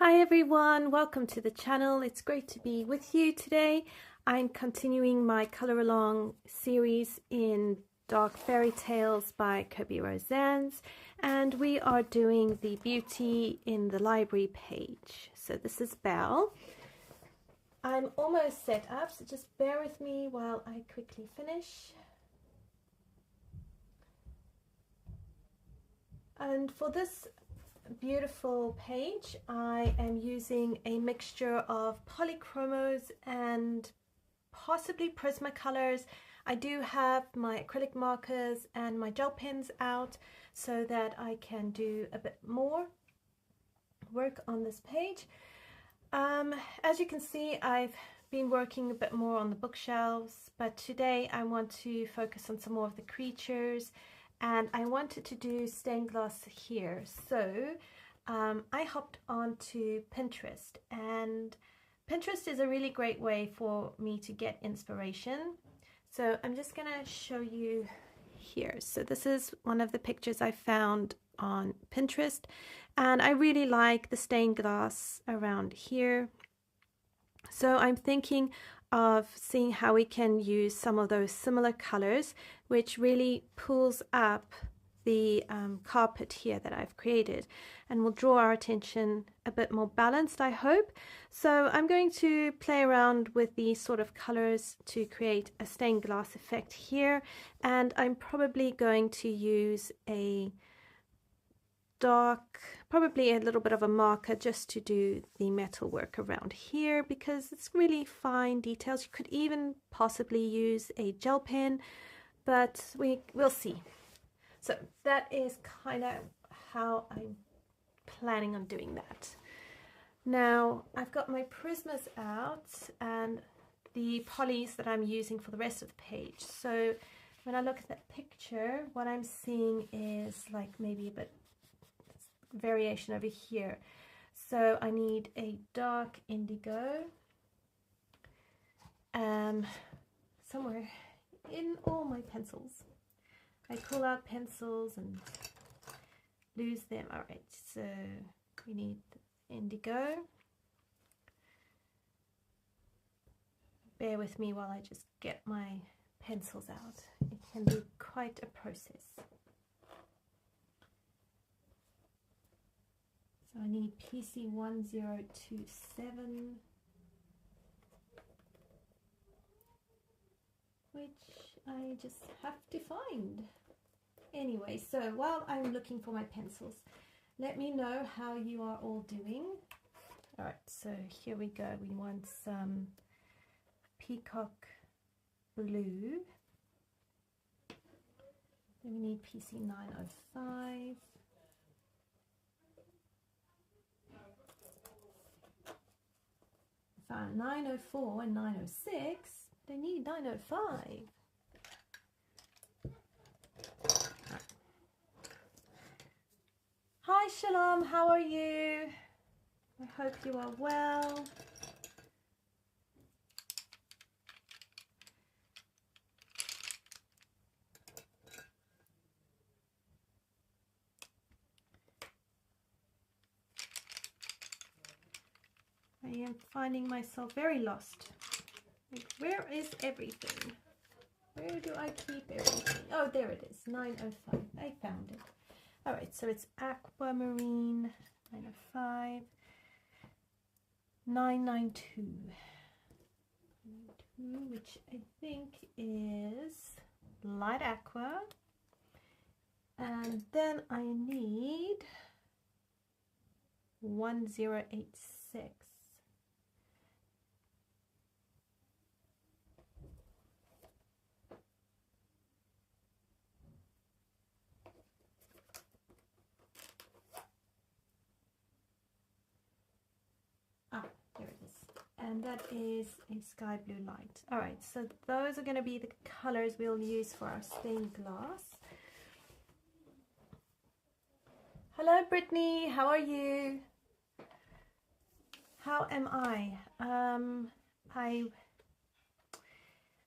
Hi everyone, welcome to the channel. It's great to be with you today. I'm continuing my color along series in Dark Fairy Tales by Kobe Rosannes, and we are doing the beauty in the library page. So this is Belle. I'm almost set up, so just bear with me while I quickly finish. And for this beautiful page, I am using a mixture of Polychromos and possibly Prismacolors. I do have my acrylic markers and my gel pens out so that I can do a bit more work on this page. As you can see, I've been working a bit more on the bookshelves, but today I want to focus on some more of the creatures. And I wanted to do stained glass here, so I hopped onto Pinterest, and Pinterest is a really great way for me to get inspiration. So I'm just gonna show you here. So this is one of the pictures I found on Pinterest, and I really like the stained glass around here. So I'm thinking of seeing how we can use some of those similar colors, which really pulls up the carpet here that I've created, and will draw our attention a bit more balanced, I hope. So I'm going to play around with these sort of colors to create a stained glass effect here, and I'm probably going to use a dark, probably a little bit of a marker just to do the metal work around here, because it's really fine details. You could even possibly use a gel pen, but we'll see. So that is kind of how I'm planning on doing that. Now I've got my Prismas out and the polys that I'm using for the rest of the page. So when I look at that picture, what I'm seeing is like maybe a bit variation over here. So I need a dark indigo somewhere in all my pencils. I pull out pencils and lose them. All right, so we need indigo. Bear with me while I just get my pencils out. It can be quite a process. So I need PC1027, which I just have to find. Anyway, so while I'm looking for my pencils, let me know how you are all doing. All right, so here we go. We want some Peacock blue. Then we need PC905. Found 904 and 906. They need 905. Hi Shalom, how are you? I hope you are well. I am finding myself very lost. Like, where is everything? Where do I keep everything? Oh, there it is, 905. I found it. All right, so it's Aquamarine, 905, 992, which I think is light aqua. And then I need 1086. And that is a sky blue light. All right, so those are going to be the colors we'll use for our stained glass. Hello Brittany, how are you? How am I?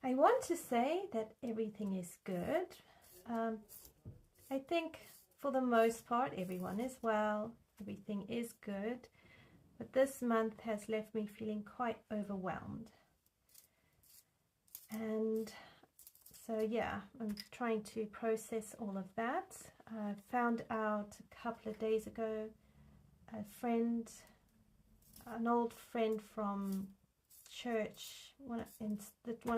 I want to say that everything is good. I think for the most part everyone is well, everything is good. but this month has left me feeling quite overwhelmed. And so yeah, I'm trying to process all of that. I found out a couple of days ago, an old friend from church, one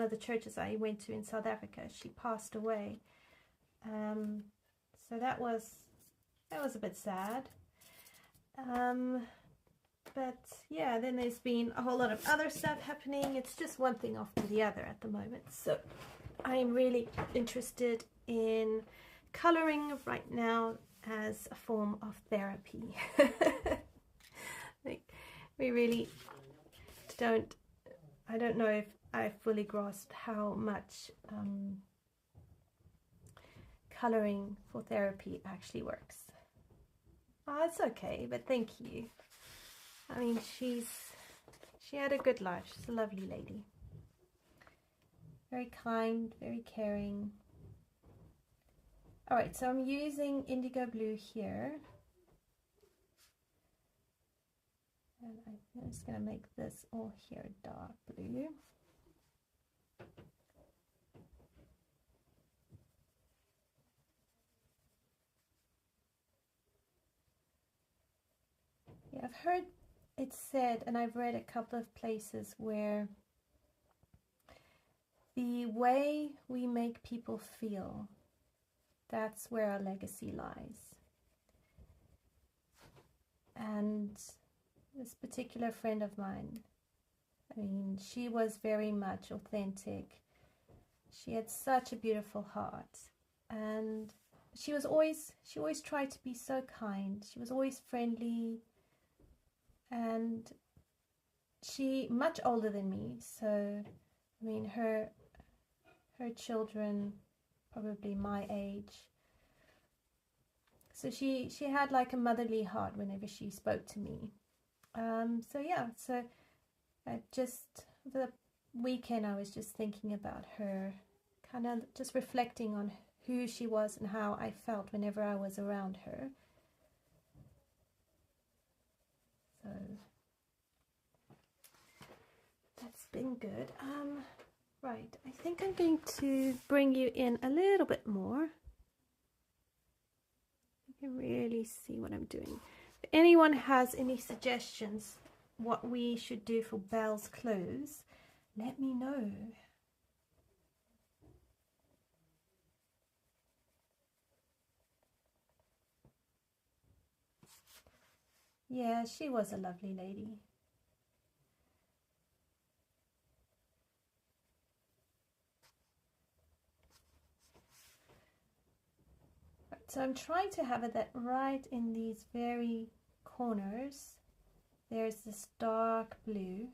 of the churches I went to in South Africa, she passed away. So that was a bit sad. But yeah, then there's been a whole lot of other stuff happening. It's just one thing after the other at the moment. So I'm really interested in coloring right now as a form of therapy. Like, we really don't, I don't know if I fully grasped how much coloring for therapy actually works. Oh, it's okay, but thank you. I mean, she had a good life. She's a lovely lady. Very kind, very caring. Alright, so I'm using indigo blue here. And I'm just going to make this all here dark blue. Yeah, I've heard it said, and I've read a couple of places where the way we make people feel, that's where our legacy lies. And this particular friend of mine, I mean, she was very much authentic. She had such a beautiful heart, and she always tried to be so kind. She was always friendly. And she much older than me, so I mean her children probably my age. So she had like a motherly heart whenever she spoke to me. So yeah, so the weekend I was just thinking about her, kind of just reflecting on who she was and how I felt whenever I was around her. So that's been good. Right, I think I'm going to bring you in a little bit more. You can really see what I'm doing. If anyone has any suggestions what we should do for Belle's clothes, let me know. Yeah, she was a lovely lady. Right, so I'm trying to have it that right in these very corners, there's this dark blue.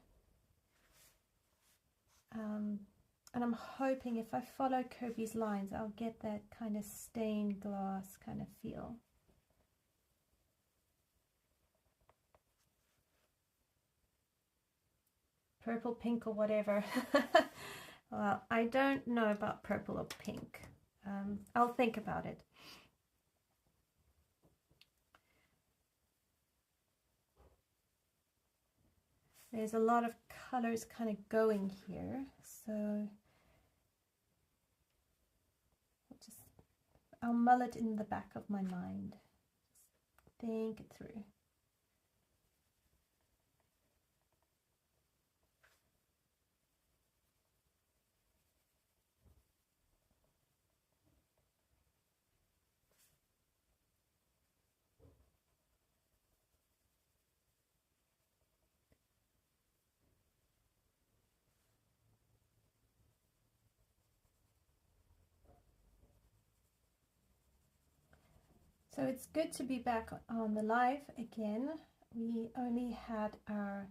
And I'm hoping if I follow Kirby's lines, I'll get that kind of stained glass kind of feel. Purple, pink, or whatever. Well, I don't know about purple or pink. I'll think about it. There's a lot of colors kind of going here, so I'll mull it in the back of my mind. Just think it through. So it's good to be back on the live again. We only had our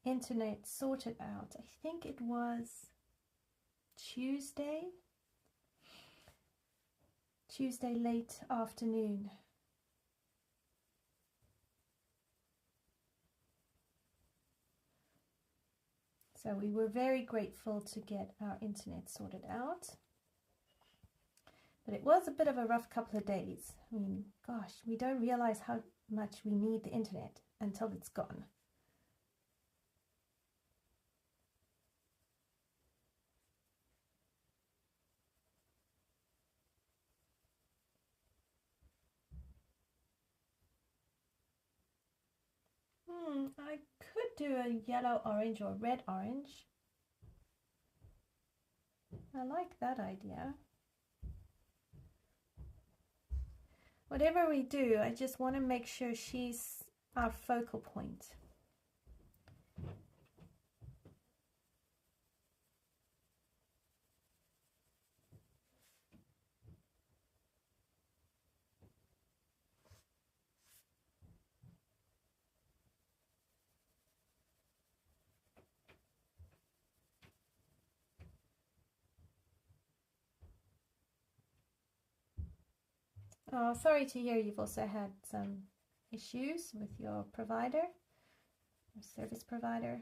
internet sorted out. I think it was Tuesday late afternoon. So we were very grateful to get our internet sorted out. But it was a bit of a rough couple of days. I mean, gosh, we don't realize how much we need the internet until it's gone. I could do a yellow orange or red orange. I like that idea. Whatever we do, I just want to make sure she's our focal point. Oh, sorry to hear you've also had some issues with your provider, your service provider.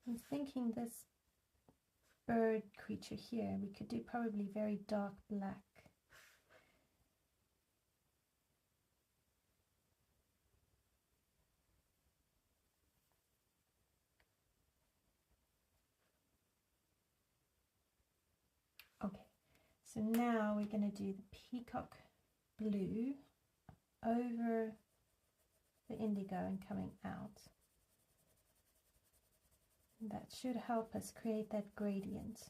I'm thinking this bird creature here, we could do probably very dark black. Okay, so now we're going to do the peacock blue over the indigo and coming out. That should help us create that gradient.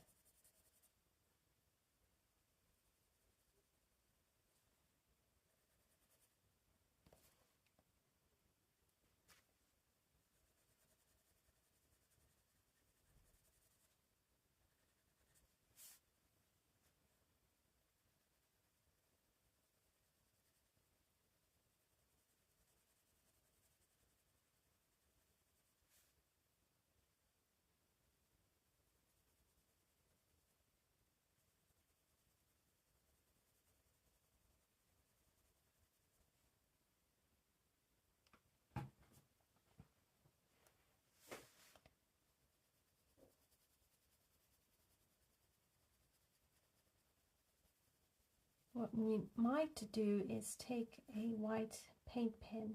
What we might do is take a white paint pen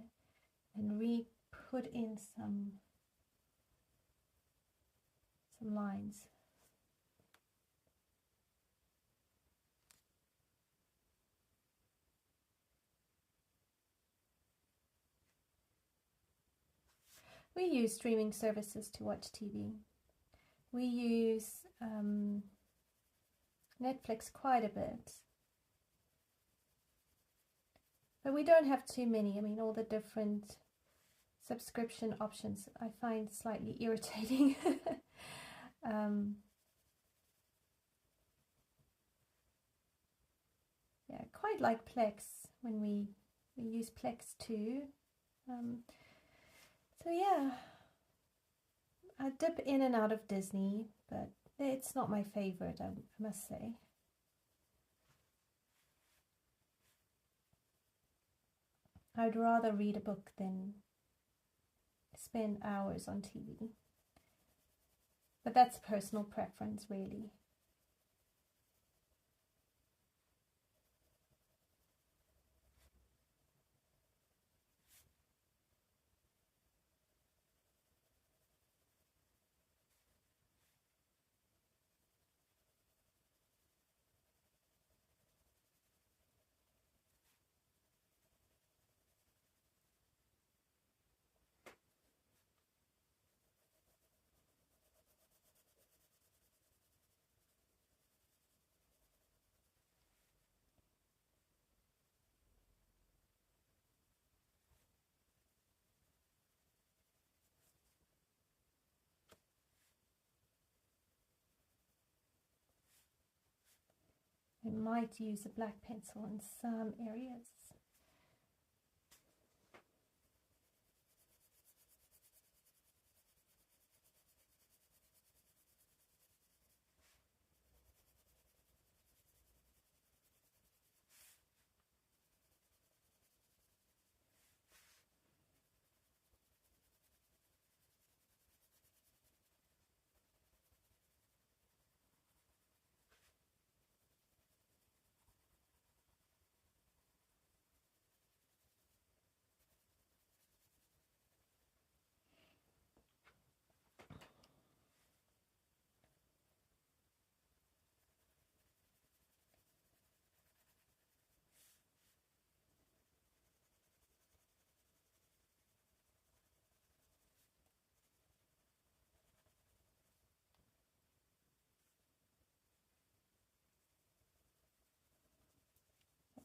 and put in some lines. We use streaming services to watch TV. We use Netflix quite a bit. But we don't have too many. I mean, all the different subscription options I find slightly irritating. Yeah, quite like Plex when we use Plex too. So yeah, I dip in and out of Disney, but it's not my favorite, I must say. I'd rather read a book than spend hours on TV. But that's personal preference, really. I might use a black pencil in some areas.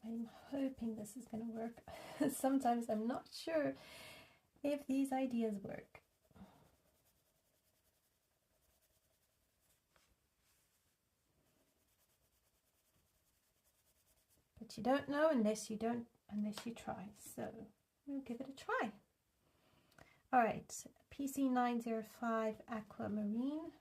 I'm hoping this is going to work. Sometimes I'm not sure if these ideas work. But you don't know unless you try. So we'll give it a try. All right, PC905 Aquamarine.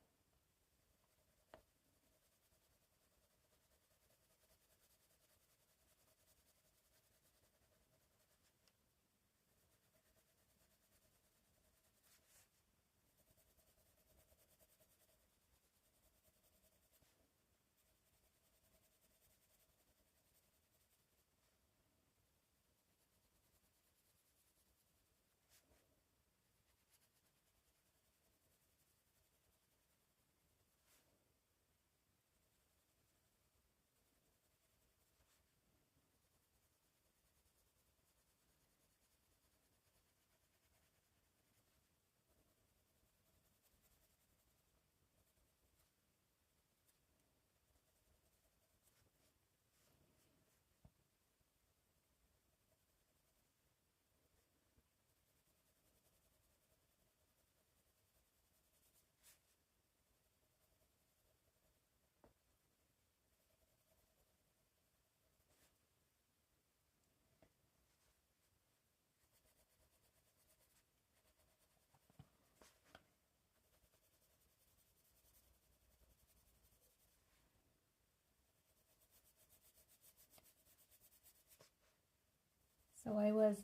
So I was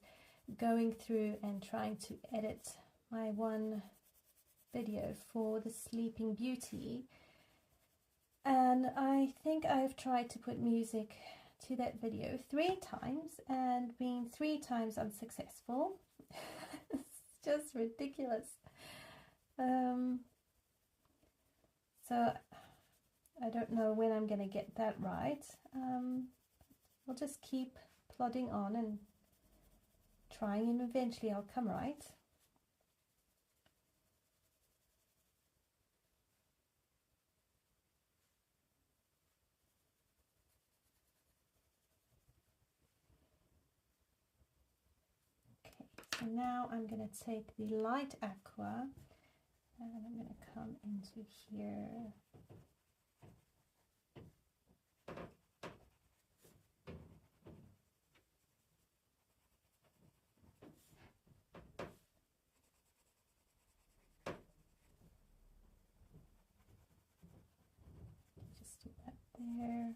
going through and trying to edit my one video for the Sleeping Beauty, and I think I've tried to put music to that video 3 times and been 3 times unsuccessful. It's just ridiculous. So I don't know when I'm gonna get that right. We'll just keep plodding on and trying, and eventually I'll come right. Okay, so now I'm going to take the light aqua and I'm going to come into here. Just do that there.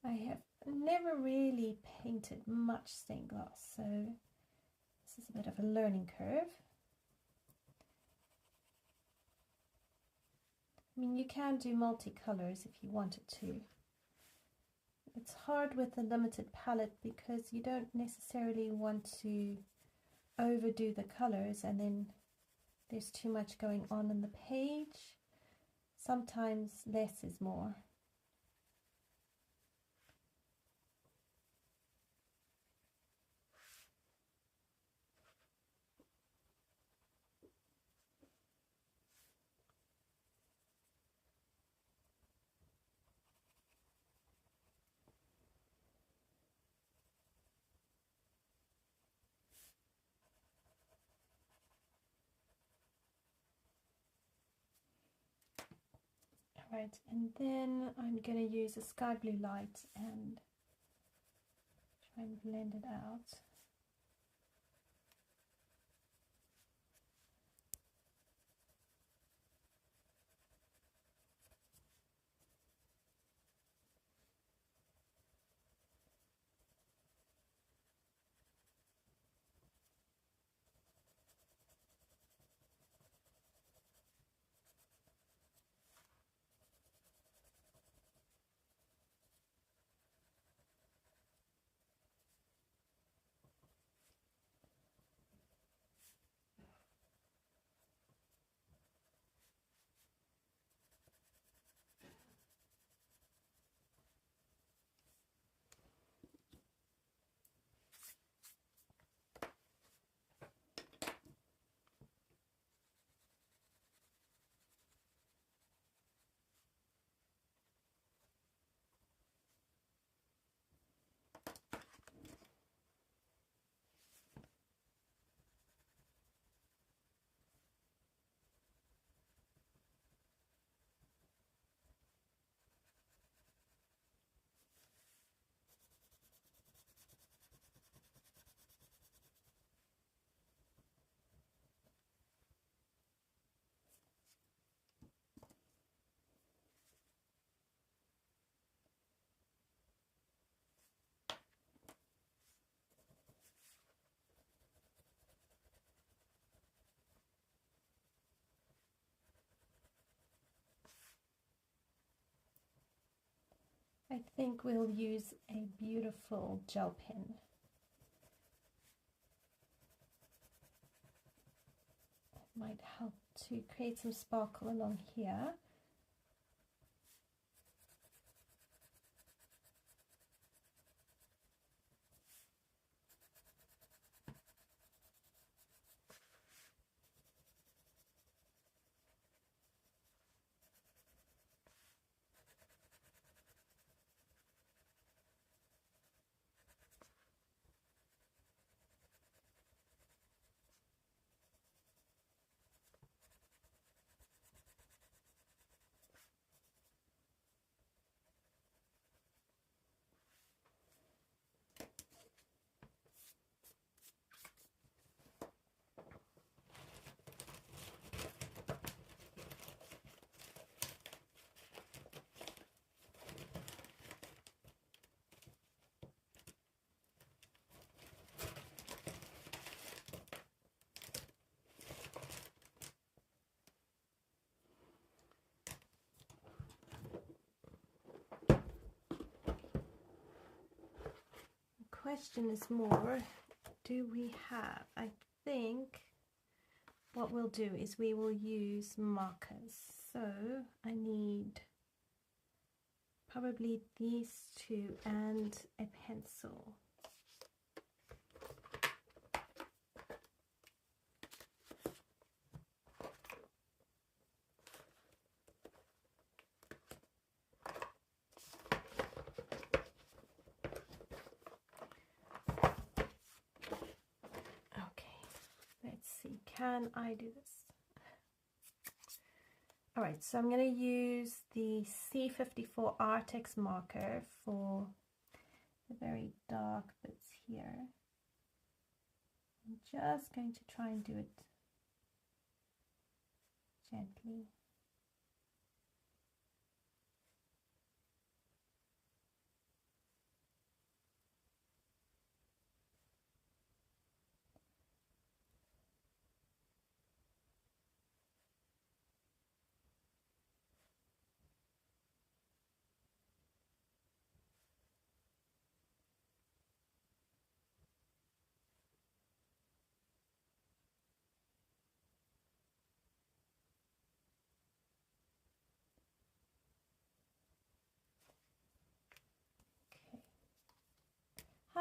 I have never really painted much stained glass, so this is a bit of a learning curve. I mean, you can do multicolors if you wanted to. It's hard with a limited palette because you don't necessarily want to overdo the colors and then there's too much going on in the page. Sometimes less is more. Right, and then I'm going to use a sky blue light and try and blend it out. I think we'll use a beautiful gel pen. It might help to create some sparkle along here. Question is more, do we have, I think what we'll do is we will use markers. So I need probably these two and a pencil. Can I do this? All right, so I'm going to use the C54 Aartx marker for the very dark bits here. I'm just going to try and do it gently.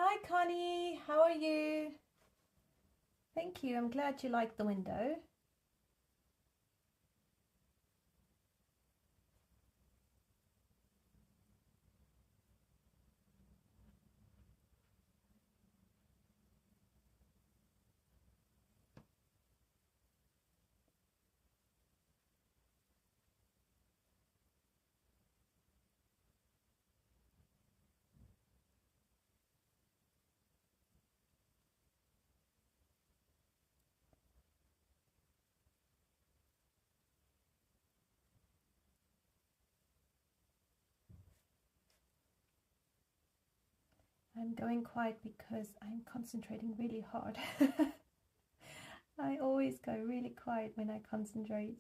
Hi Connie, how are you? Thank you, I'm glad you like the window. I'm going quiet because I'm concentrating really hard. I always go really quiet when I concentrate.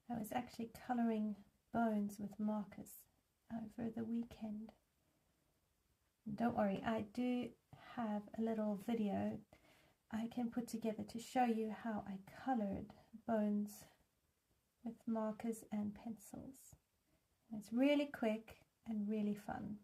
I was actually colouring bones with markers over the weekend. Don't worry, I do have a little video I can put together to show you how I coloured bones with markers and pencils. It's really quick and really fun.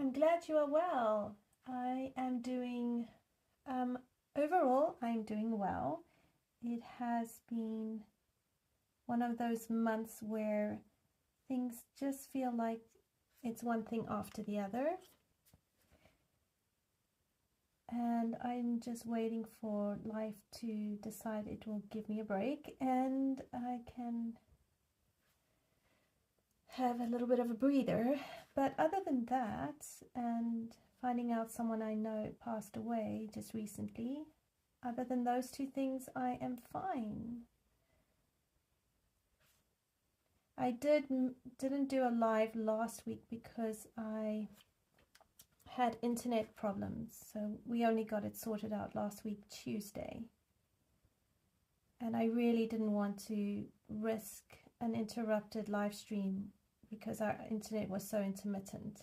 I'm glad you are well. I am doing, overall, I'm doing well. It has been one of those months where things just feel like it's one thing after the other. And I'm just waiting for life to decide it will give me a break and I can have a little bit of a breather. But other than that, and finding out someone I know passed away just recently, other than those two things, I am fine. I didn't do a live last week because I had internet problems, so we only got it sorted out last week Tuesday, and I really didn't want to risk an interrupted live stream because our internet was so intermittent.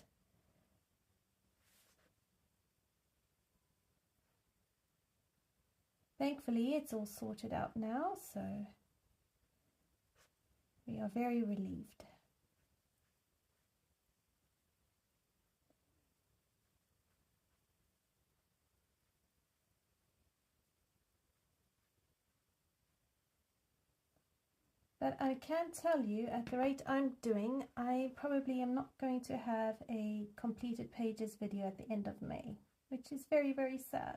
Thankfully it's all sorted out now, so we are very relieved. But I can tell you, at the rate I'm doing, I probably am not going to have a completed pages video at the end of May, which is very, very sad.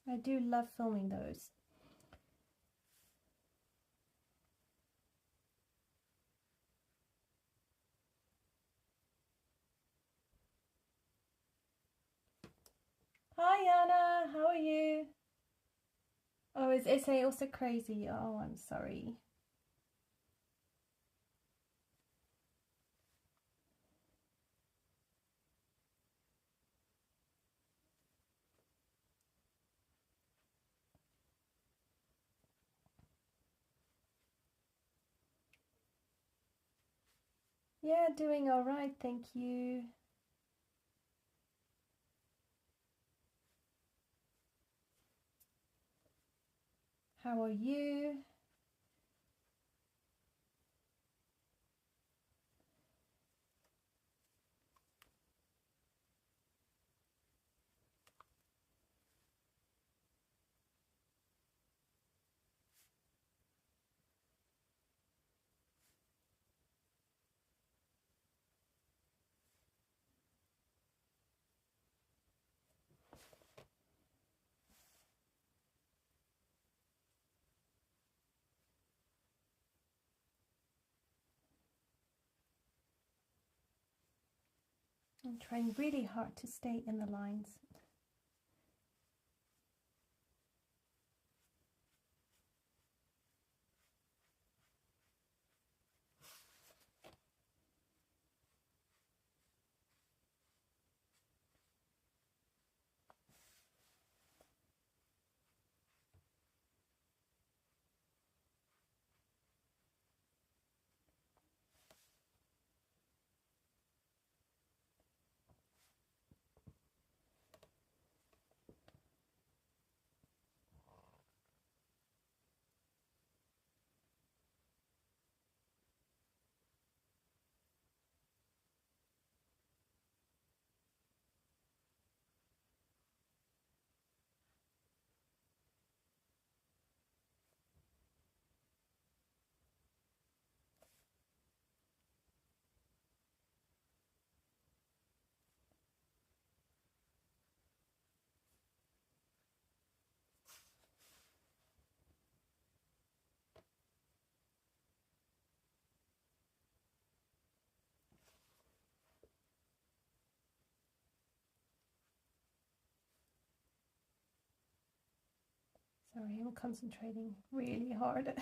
I do love filming those. Hi Anna, how are you? Oh, is SA also crazy? Oh, I'm sorry. Yeah, doing all right, thank you. How are you? I'm trying really hard to stay in the lines. Sorry, I'm concentrating really hard.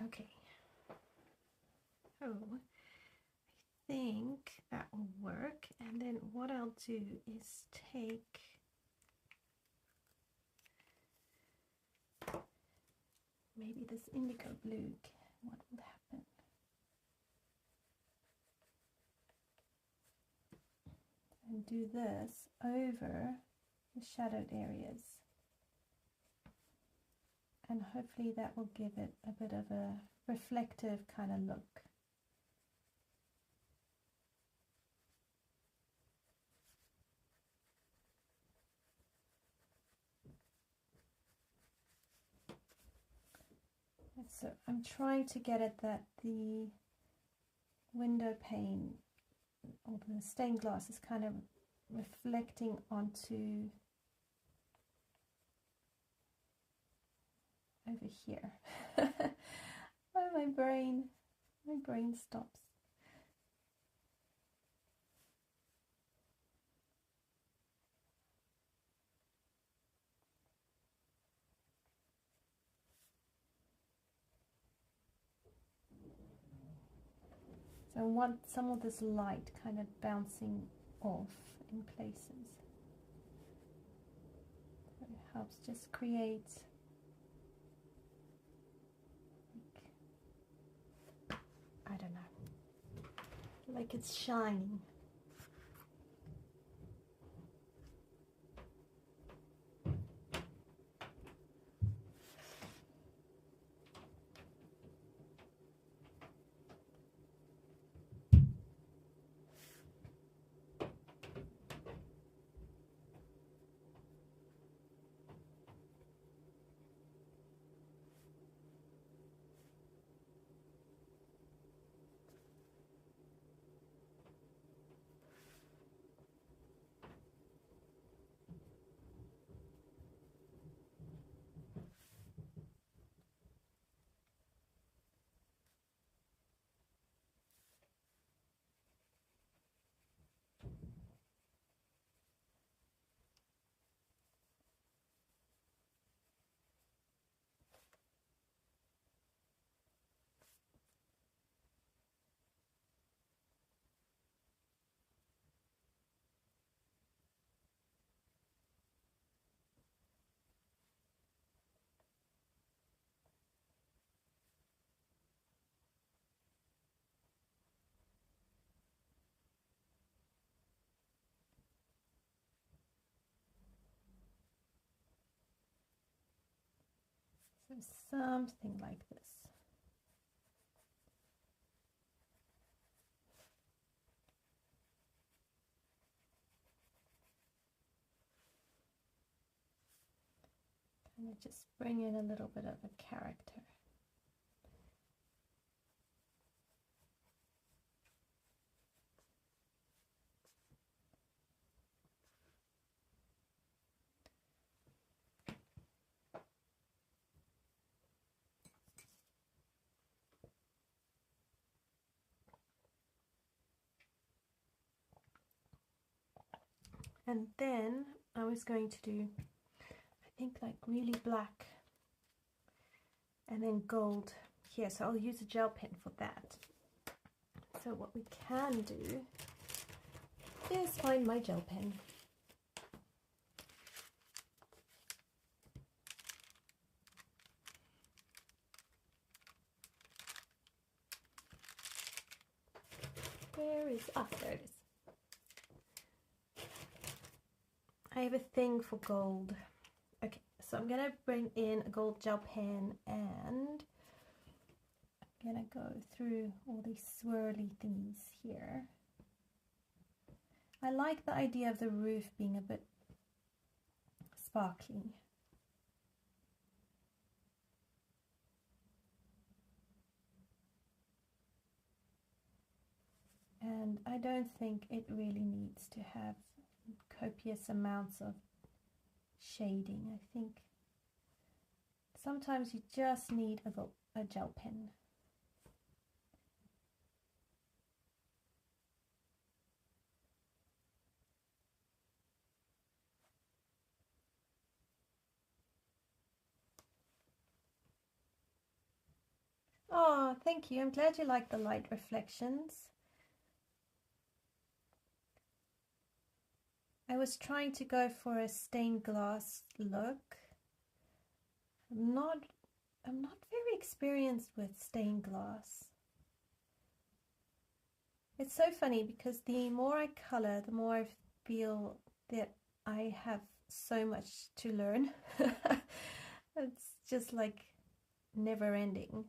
Okay. Oh, I think that will work. And then what I'll do is take maybe this indigo blue. What will happen? And do this over the shadowed areas. And hopefully that will give it a bit of a reflective kind of look. So I'm trying to get it that the window pane or the stained glass is kind of reflecting onto over here. Oh, my brain stops. So I want some of this light kind of bouncing off in places. So it helps just create I don't know, like it's shining. So something like this. Kind of just bring in a little bit of a character. And then I was going to do, I think, like really black and then gold here. So I'll use a gel pen for that. So what we can do is find my gel pen. Where is, ah, there it is. I have a thing for gold. Okay, so I'm gonna bring in a gold gel pen and I'm gonna go through all these swirly things here. I like the idea of the roof being a bit sparkly. And I don't think it really needs to have copious amounts of shading. I think sometimes you just need a gel pen. Oh, thank you. I'm glad you like the light reflections. I was trying to go for a stained glass look. I'm not very experienced with stained glass. It's so funny because the more I color, the more I feel that I have so much to learn. It's just like never ending.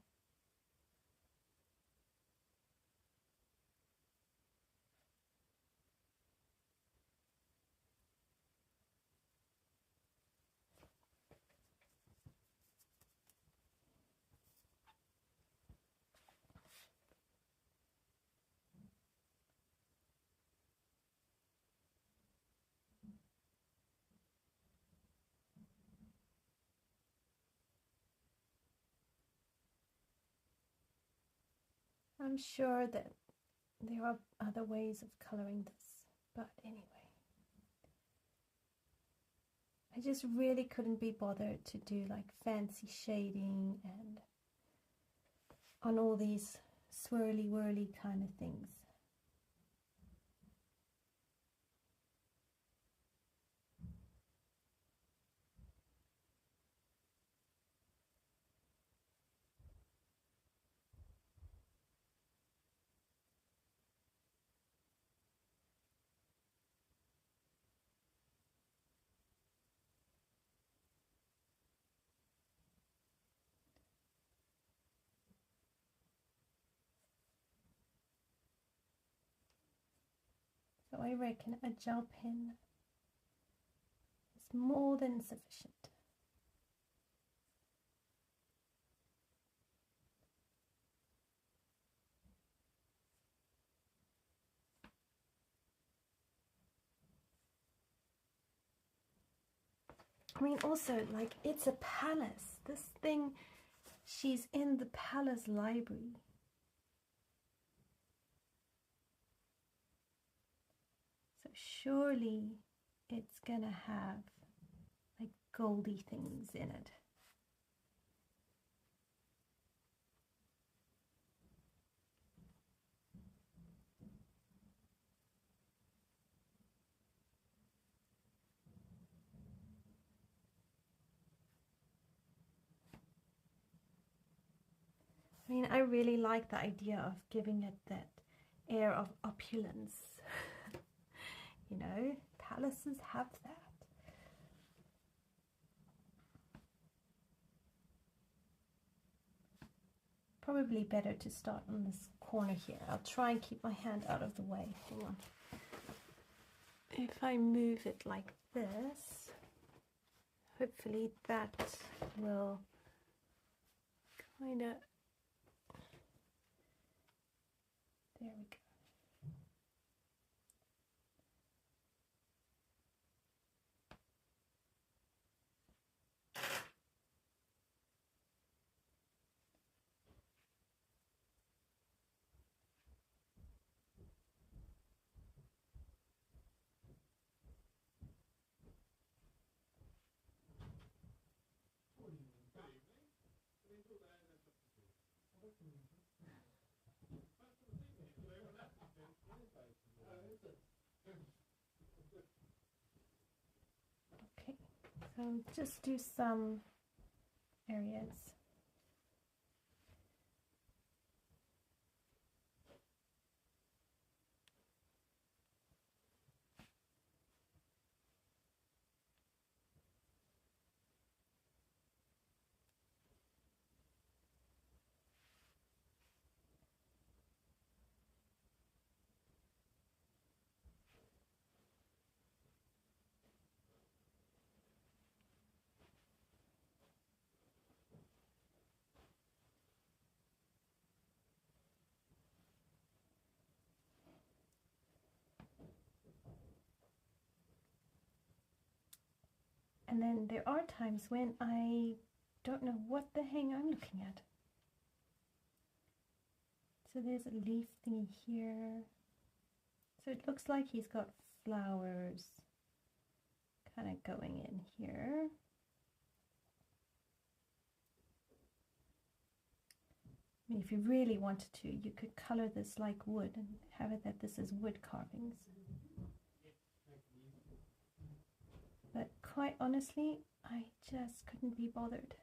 I'm sure that there are other ways of coloring this, but anyway. I just really couldn't be bothered to do like fancy shading and on all these swirly whirly kind of things. So I reckon a gel pen is more than sufficient. I mean, also, like, it's a palace. This thing, she's in the palace library. So surely it's gonna have like goldy things in it. I mean, I really like the idea of giving it that air of opulence. You know, palaces have that. probably better to start on this corner here. I'll try and keep my hand out of the way. Hang on. If I move it like this, hopefully that will kind of, there we go. Okay, so just do some areas. And then there are times when I don't know what the hang I'm looking at. So there's a leaf thingy here. So it looks like he's got flowers kind of going in here. I mean, if you really wanted to, you could color this like wood and have it that this is wood carvings. But quite honestly, I just couldn't be bothered.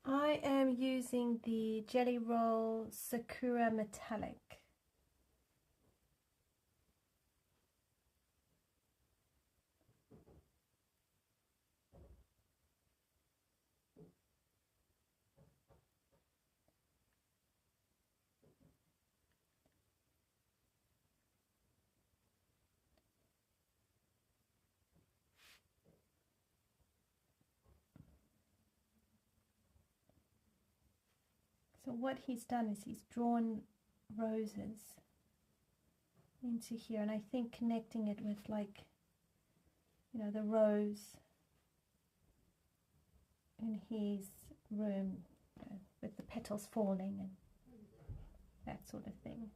I am using the Jelly Roll Sakura Metallic. So what he's done is he's drawn roses into here, and I think connecting it with, like, you know, the rose in his room, with the petals falling and that sort of thing.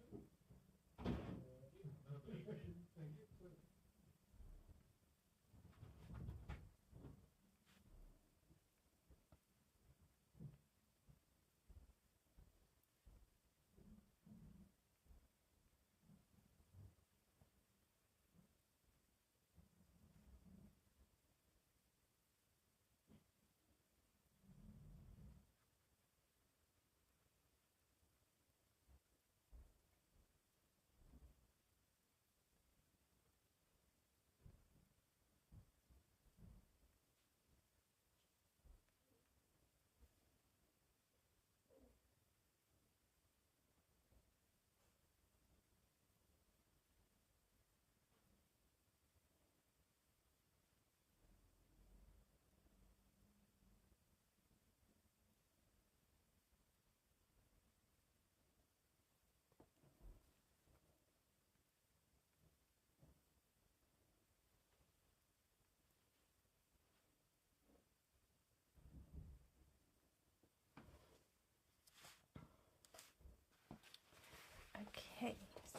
Okay,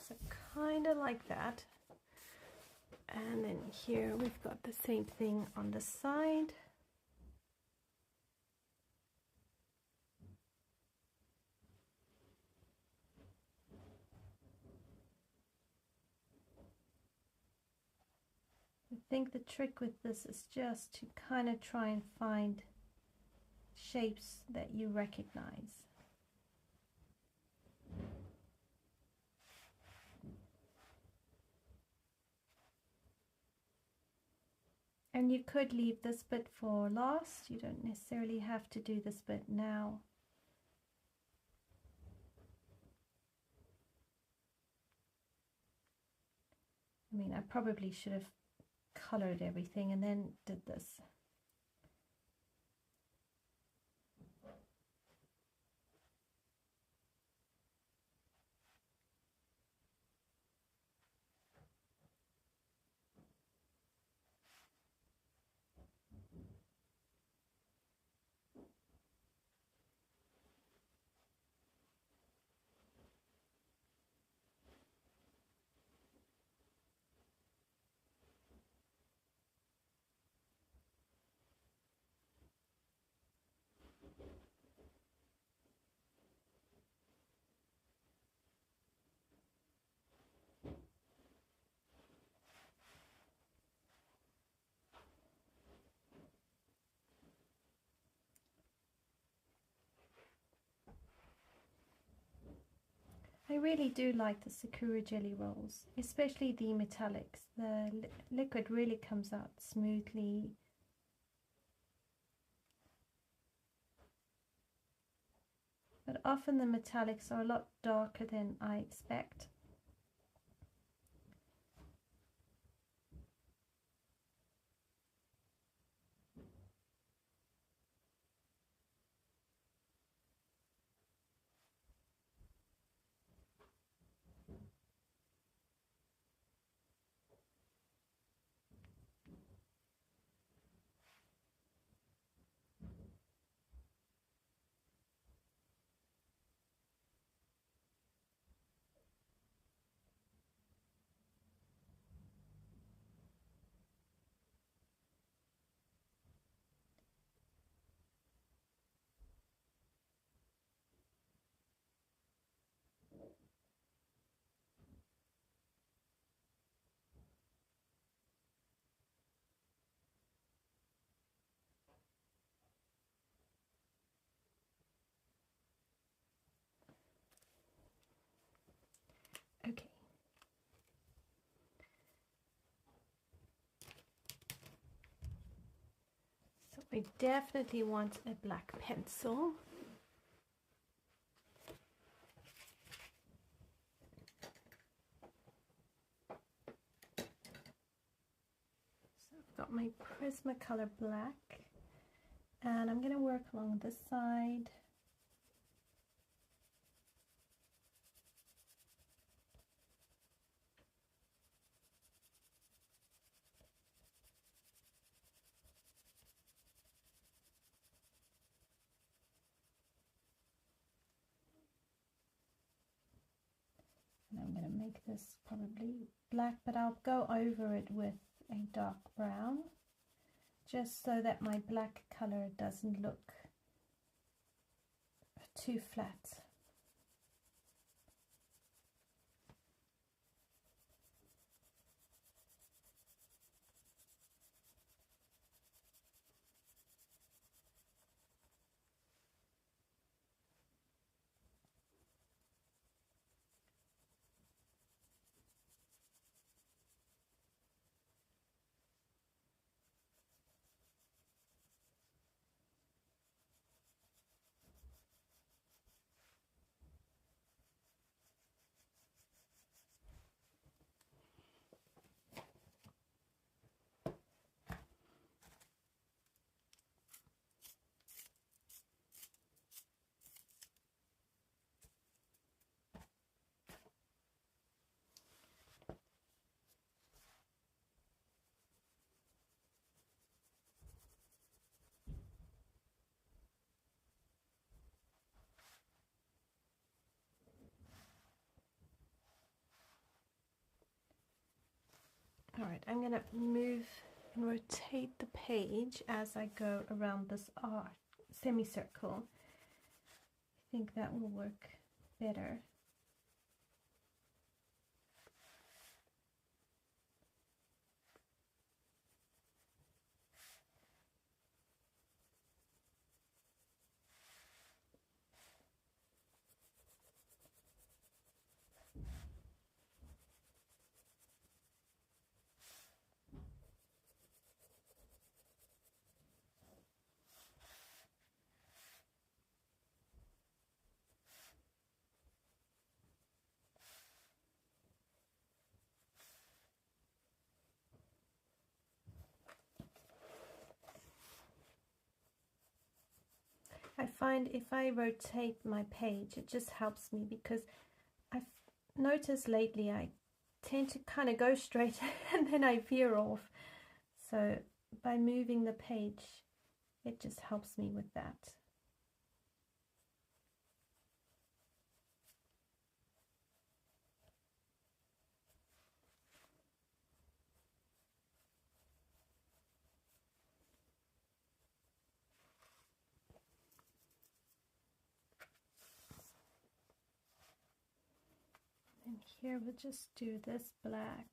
so kind of like that. And then here we've got the same thing on the side. I think the trick with this is just to kind of try and find shapes that you recognize. And you could leave this bit for last. You don't necessarily have to do this bit now. I mean, I probably should have colored everything and then did this. I really do like the Sakura jelly rolls, especially the metallics. The liquid really comes out smoothly. But often the metallics are a lot darker than I expect. Okay. So I definitely want a black pencil. So I've got my Prismacolor black, and I'm going to work along this side. And I'm going to make this probably black, but I'll go over it with a dark brown, just so that my black color doesn't look too flat. Alright, I'm going to move and rotate the page as I go around this semicircle. I think that will work better. I find if I rotate my page, it just helps me, because I've noticed lately I tend to kind of go straight and then I veer off. So by moving the page, it just helps me with that. And here we'll just do this black.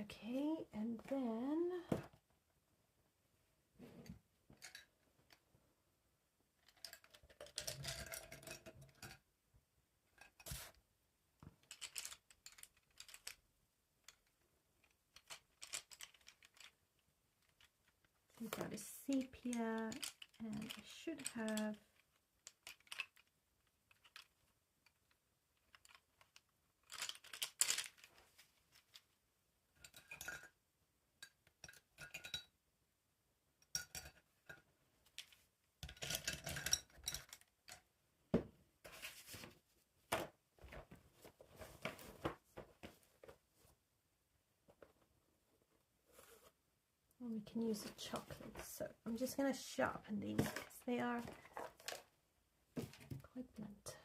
Okay, and then we've got a sepia, and I should have we can use a chocolate. So I'm just going to sharpen these because they are quite blunt.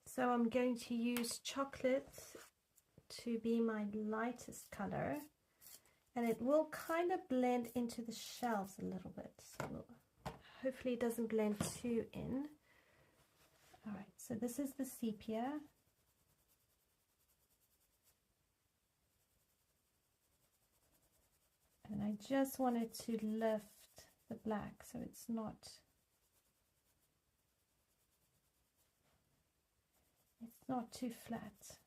So I'm going to use chocolate to be my lightest color, and it will kind of blend into the shells a little bit. So hopefully it doesn't blend too in. Alright, so this is the sepia. And I just wanted to lift the black so it's not too flat.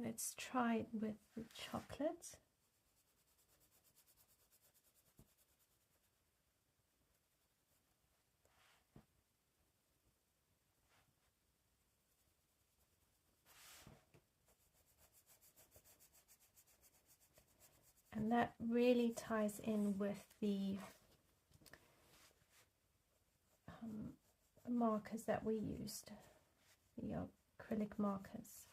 Let's try it with the chocolate. And that really ties in with the markers that we used, the acrylic markers.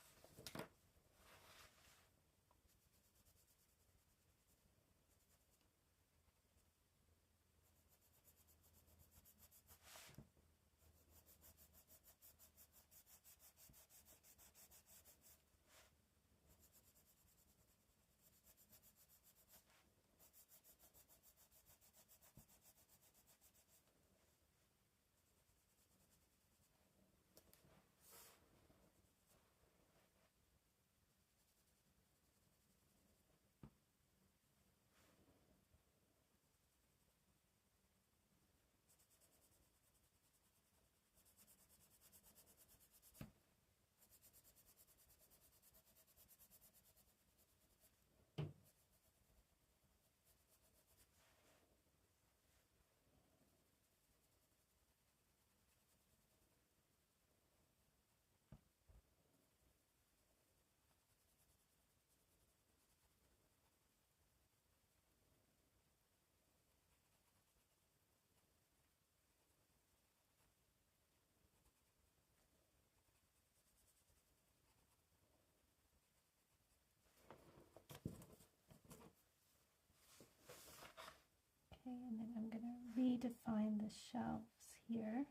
Okay, and then I'm going to redefine the shelves here.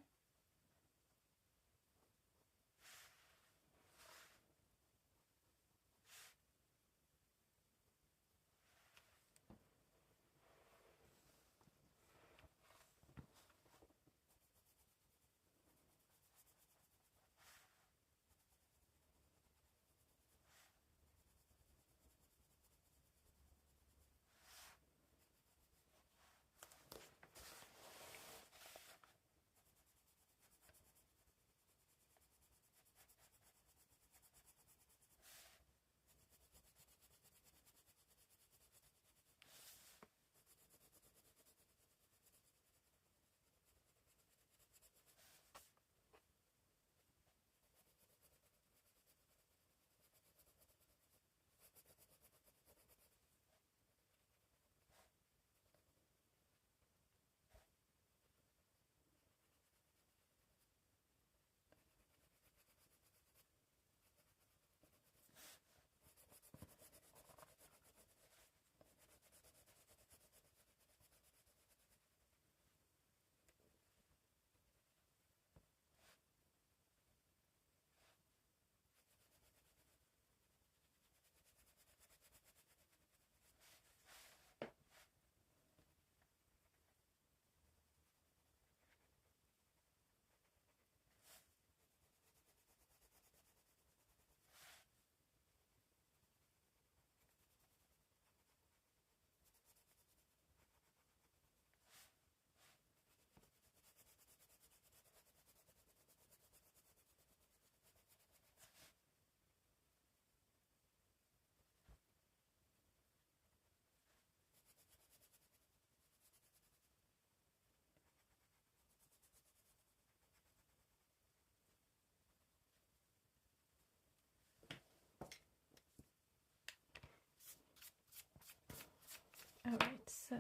All right, so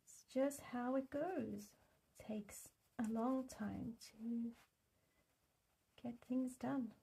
it's just how it goes. It takes a long time to get things done.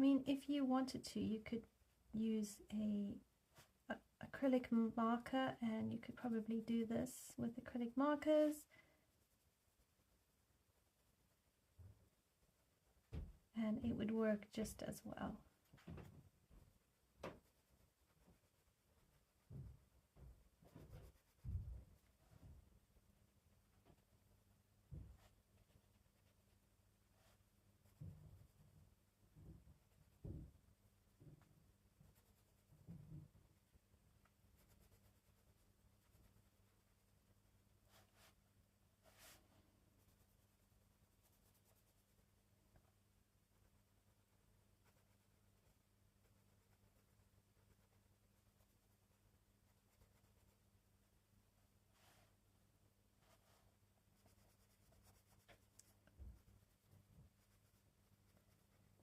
mean, if you wanted to, you could use a acrylic marker, and you could probably do this with acrylic markers. And it would work just as well.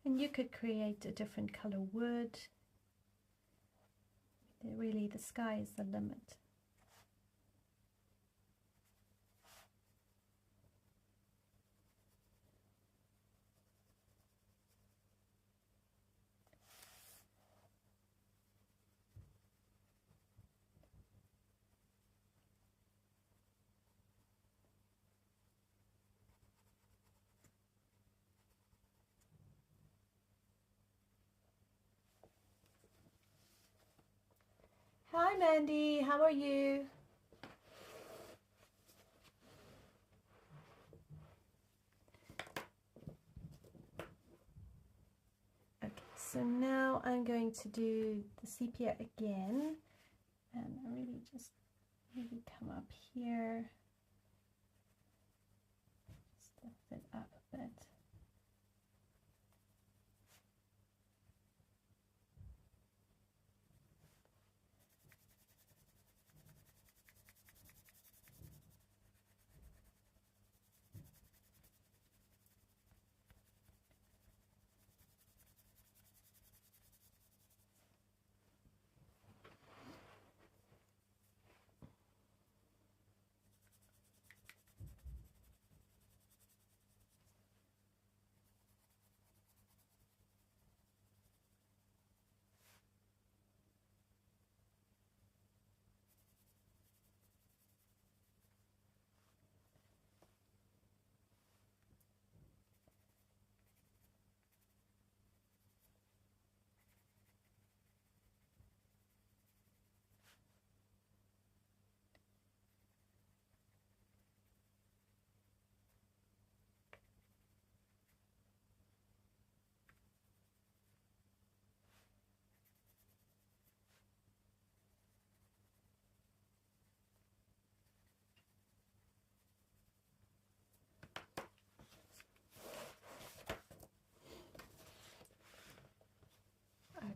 And you could create a different color wood. Really, the sky is the limit. Hi Mandy, how are you? Okay, so now I'm going to do the sepia again, and I really just maybe come up here, just lift it up a bit.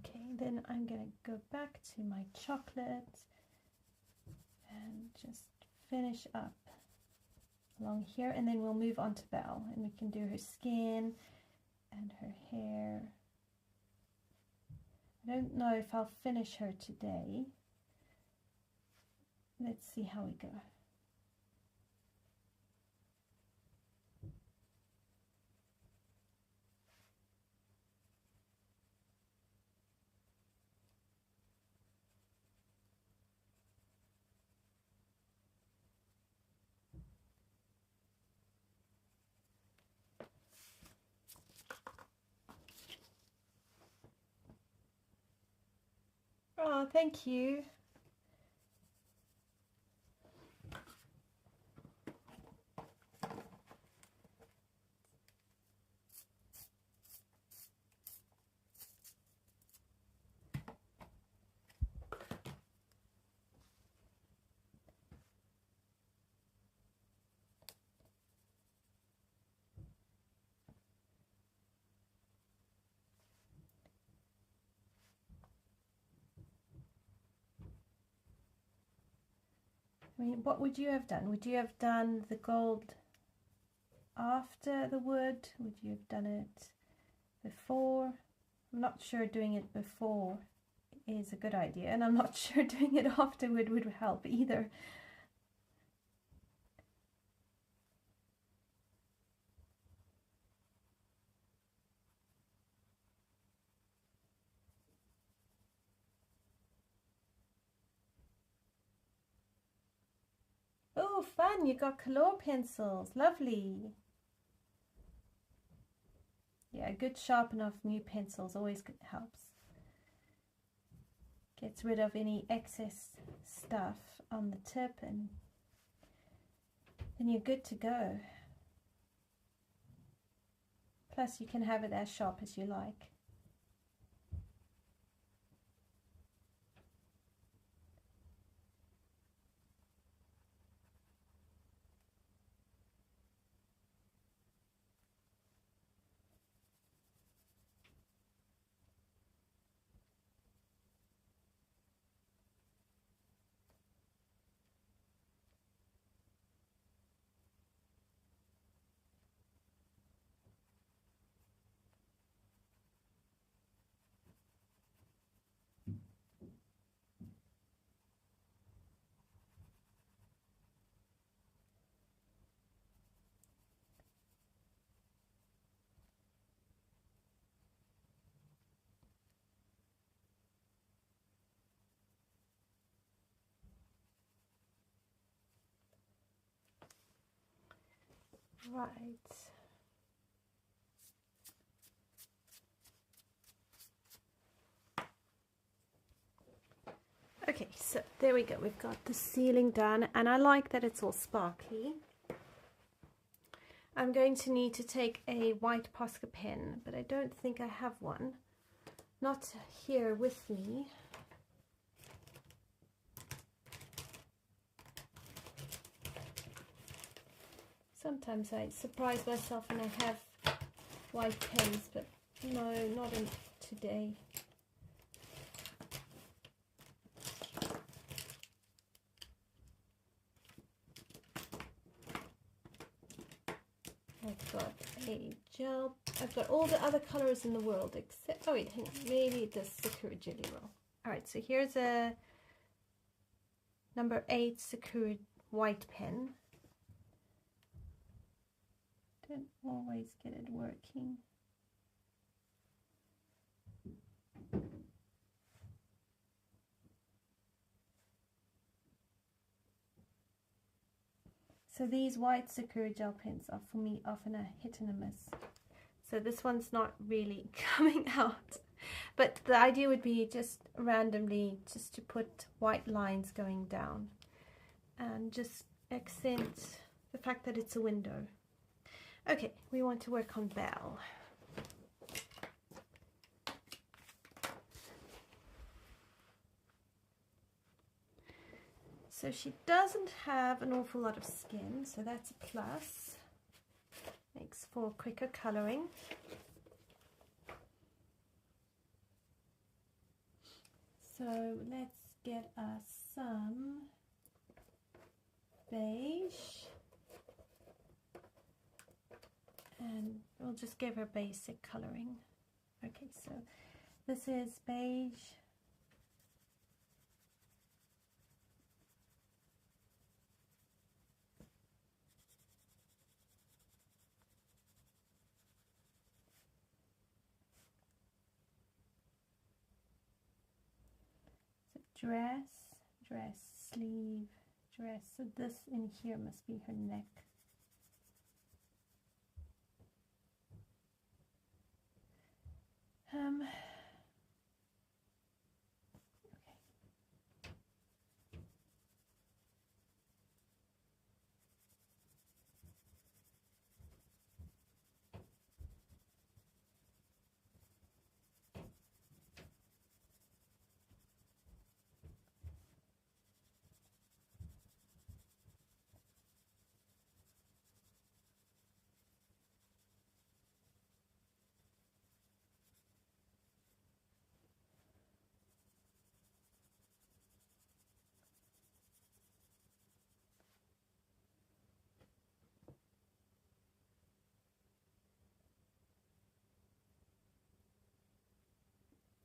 Okay, then I'm going to go back to my chocolate and just finish up along here, and then we'll move on to Belle, and we can do her skin and her hair. I don't know if I'll finish her today. Let's see how we go. Oh, thank you. I mean, what would you have done? Would you have done the gold after the wood? Would you have done it before? I'm not sure doing it before is a good idea, and I'm not sure doing it afterward would help either. Oh, fun. You got color pencils. Lovely. Yeah, a good sharpen of new pencils always helps. Gets rid of any excess stuff on the tip and then you're good to go. Plus you can have it as sharp as you like. Right. Okay, so there we go. We've got the ceiling done, and I like that it's all sparkly. I'm going to need to take a white Posca pen, but I don't think I have one. Not here with me. Sometimes I surprise myself and I have white pens, but no, not in today. I've got a gel. I've got all the other colors in the world except, oh wait, hang on, maybe this Sakura Jelly Roll. Alright, so here's a number 8 Sakura white pen. Don't always get it working. So these white Sakura gel pens are for me often a hit and a miss. So this one's not really coming out. But the idea would be just randomly just to put white lines going down and just accent the fact that it's a window. Okay, we want to work on Belle. So she doesn't have an awful lot of skin, so that's a plus. Makes for quicker coloring. So let's get us some beige. And we'll just give her basic coloring. Okay, so this is beige. So dress, sleeve, dress. So this in here must be her neck. Okay.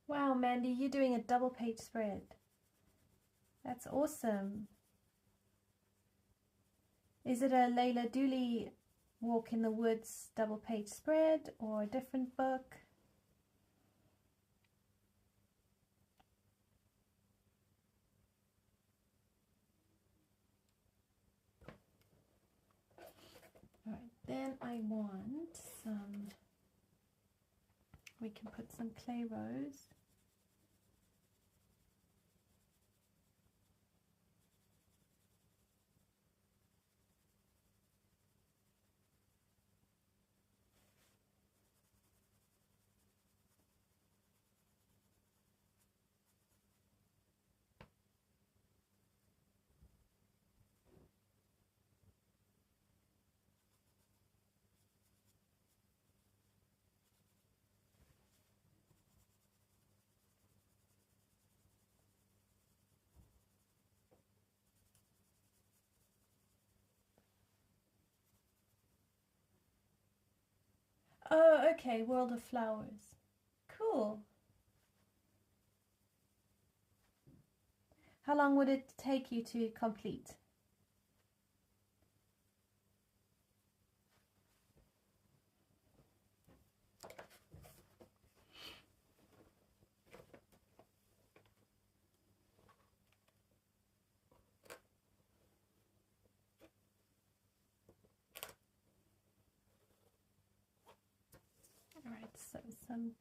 Wow, Mandy, you're doing a double page spread. That's awesome. Is it a Layla Dooley Walk in the Woods double page spread or a different book? then I want some, we can put some clay rose. Oh, okay, World of Flowers. Cool. How long would it take you to complete? All right, so some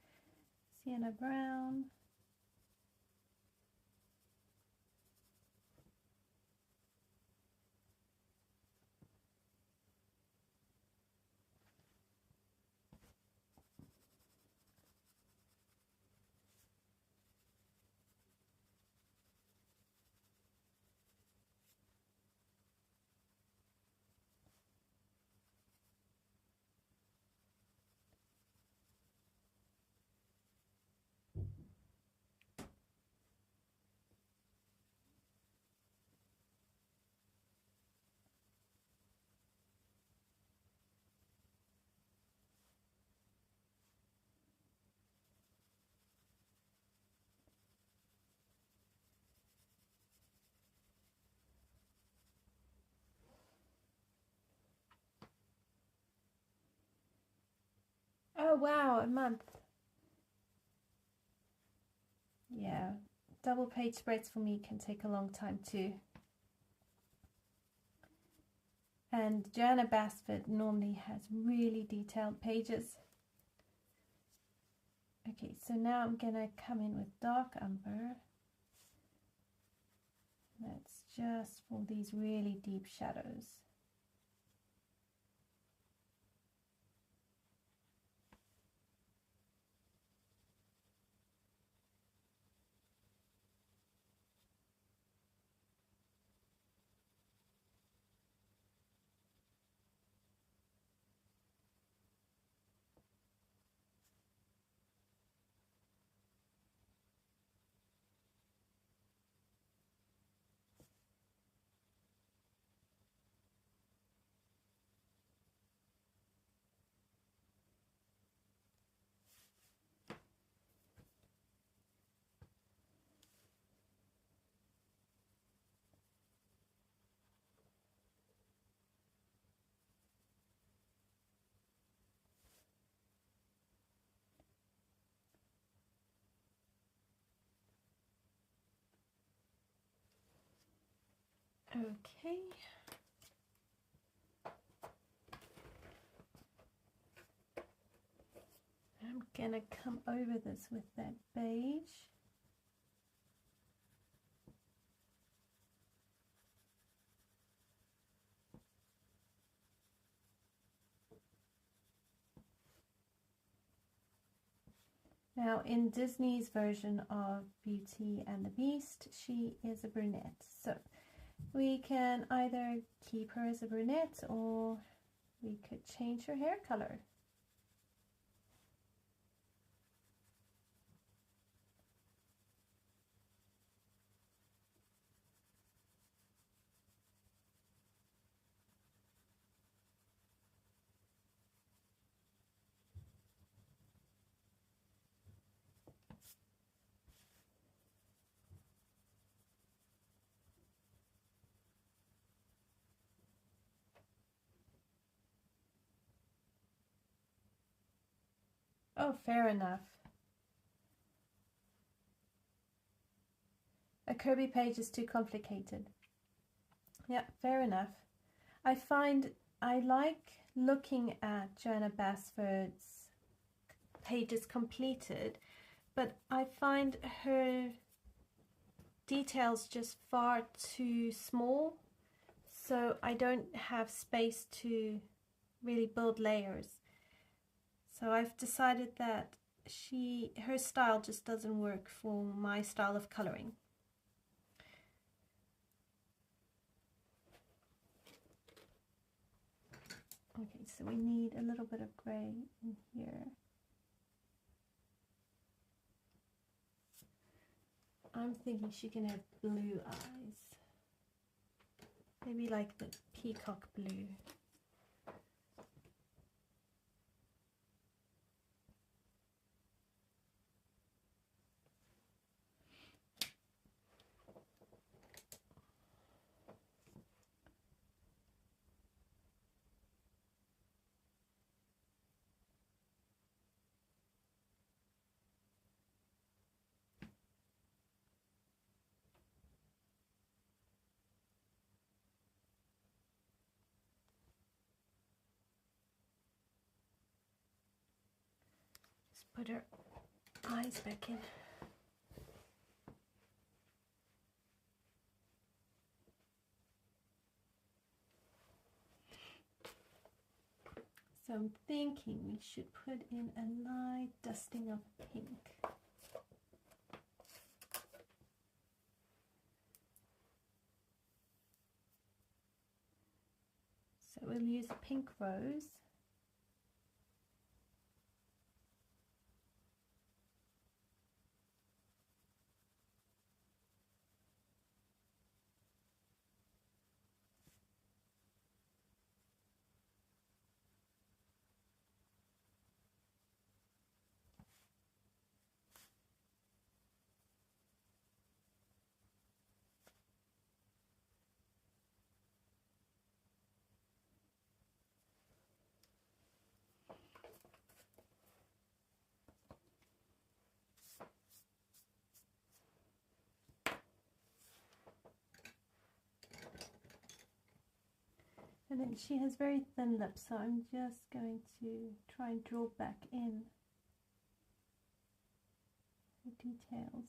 sienna brown. Oh wow, a month. Yeah, double page spreads for me can take a long time too. And Joanna Basford normally has really detailed pages. Okay, so now I'm gonna come in with dark umber. That's just for these really deep shadows. Okay. I'm gonna come over this with that beige. Now in Disney's version of Beauty and the Beast, she is a brunette. So we can either keep her as a brunette or we could change her hair color. Oh, fair enough. A Kirby page is too complicated. Yeah, fair enough. I find I like looking at Joanna Basford's pages completed, but I find her details just far too small, so I don't have space to really build layers. So I've decided that her style just doesn't work for my style of coloring. Okay, so we need a little bit of gray in here. I'm thinking she can have blue eyes. Maybe like the peacock blue. Put her eyes back in. So I'm thinking we should put in a light dusting of pink. So we'll use a pink rose. And then she has very thin lips, so I'm just going to try and draw back in the details.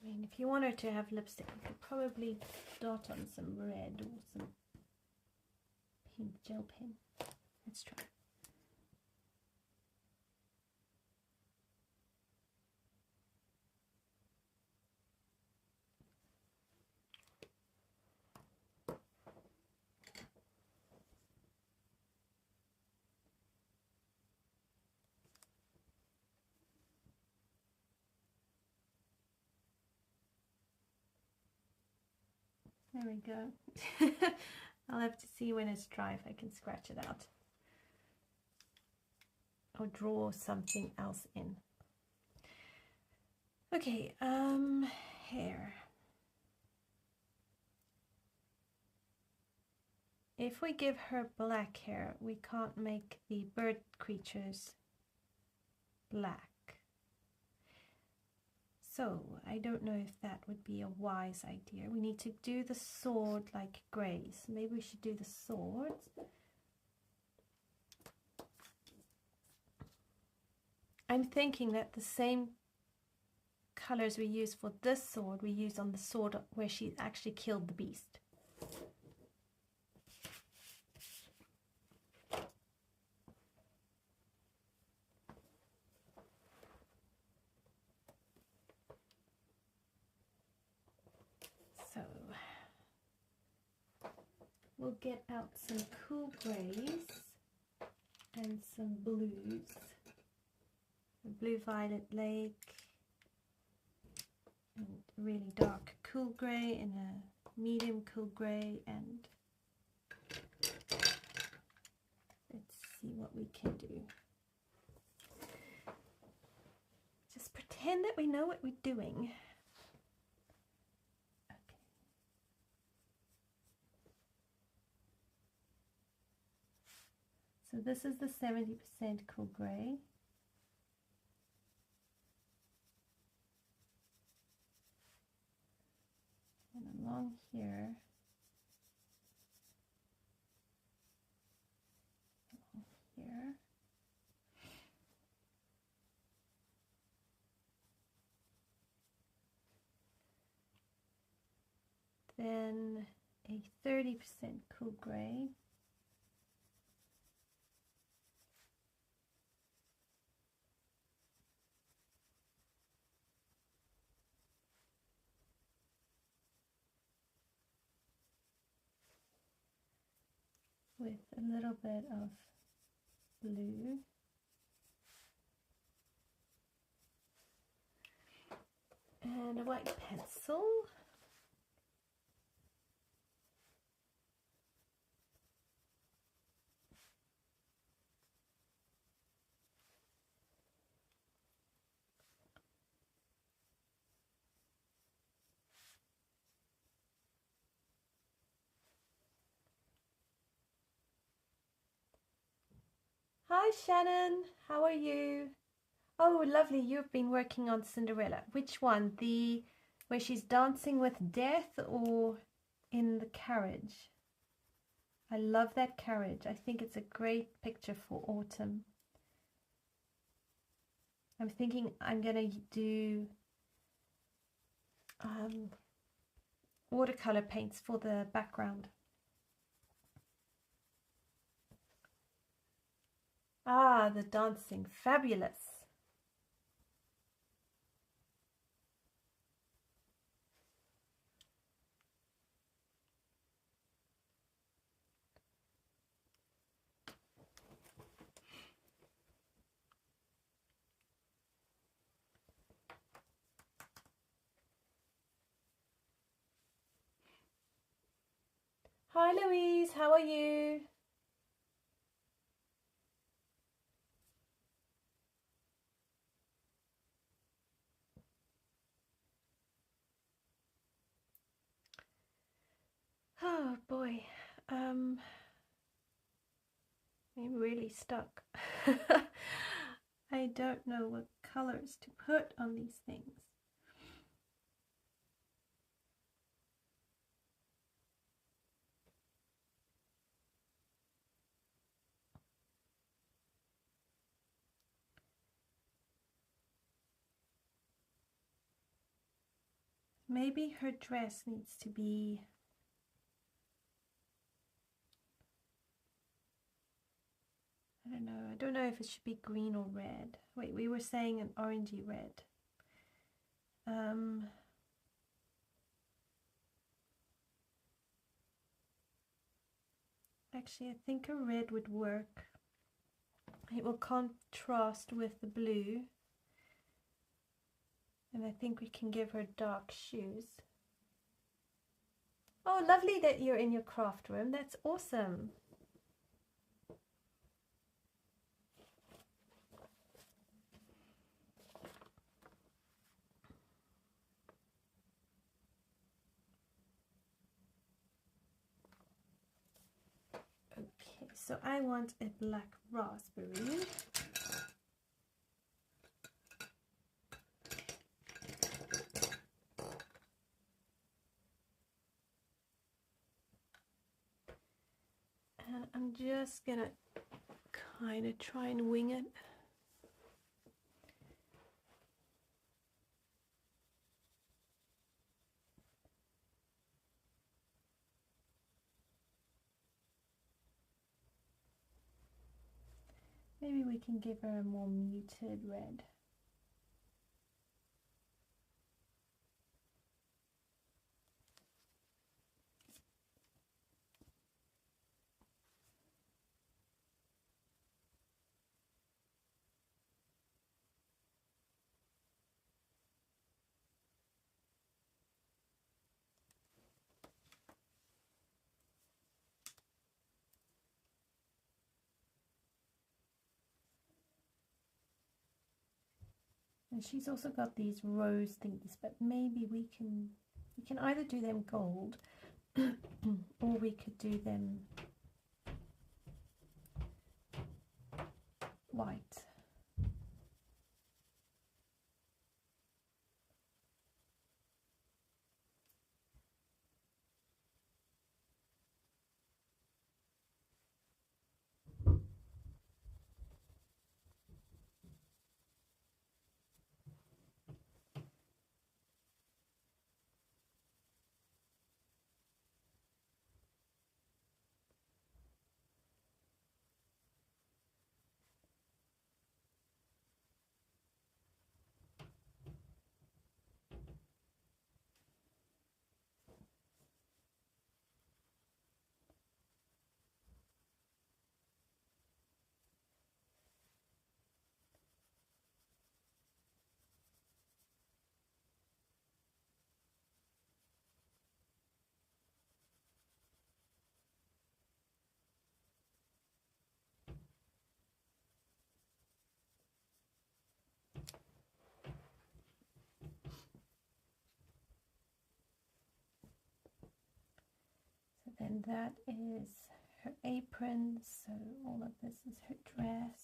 I mean, if you want her to have lipstick, you could probably dot on some red or some pink gel pen. Let's try. There we go. I'll have to see when it's dry if I can scratch it out or draw something else in. Okay, hair. If we give her black hair, we can't make the bird creatures black. So I don't know if that would be a wise idea. We need to do the sword like grays. Maybe we should do the swords. I'm thinking that the same colors we use for this sword, we use on the sword where she actually killed the beast. So we'll get out some cool grays and some blues. A blue violet lake, and really dark cool grey and a medium cool grey, and let's see what we can do. Just pretend that we know what we're doing. Okay. So this is the 70% cool grey. along here. Here. Then a 30% cool gray. With a little bit of blue. And a white pencil. Hi Shannon, how are you? Oh, lovely, you've been working on Cinderella. Which one? The where she's dancing with death or in the carriage? I love that carriage. I think it's a great picture for autumn. I'm thinking I'm going to do watercolor paints for the background. Ah, the dancing, fabulous. Hi Louise, how are you? Oh boy, I'm really stuck. I don't know what colors to put on these things. Maybe her dress needs to be I don't know if it should be green or red. Wait, we were saying an orangey red. Actually, I think a red would work. It will contrast with the blue. And I think we can give her dark shoes. Oh, lovely that you're in your craft room. That's awesome. Okay, so I want a black raspberry. And I'm just gonna kind of try and wing it. Maybe we can give her a more muted red. And she's also got these rose thingies, but maybe we can either do them gold or we could do them white. And that is her apron, so all of this is her dress.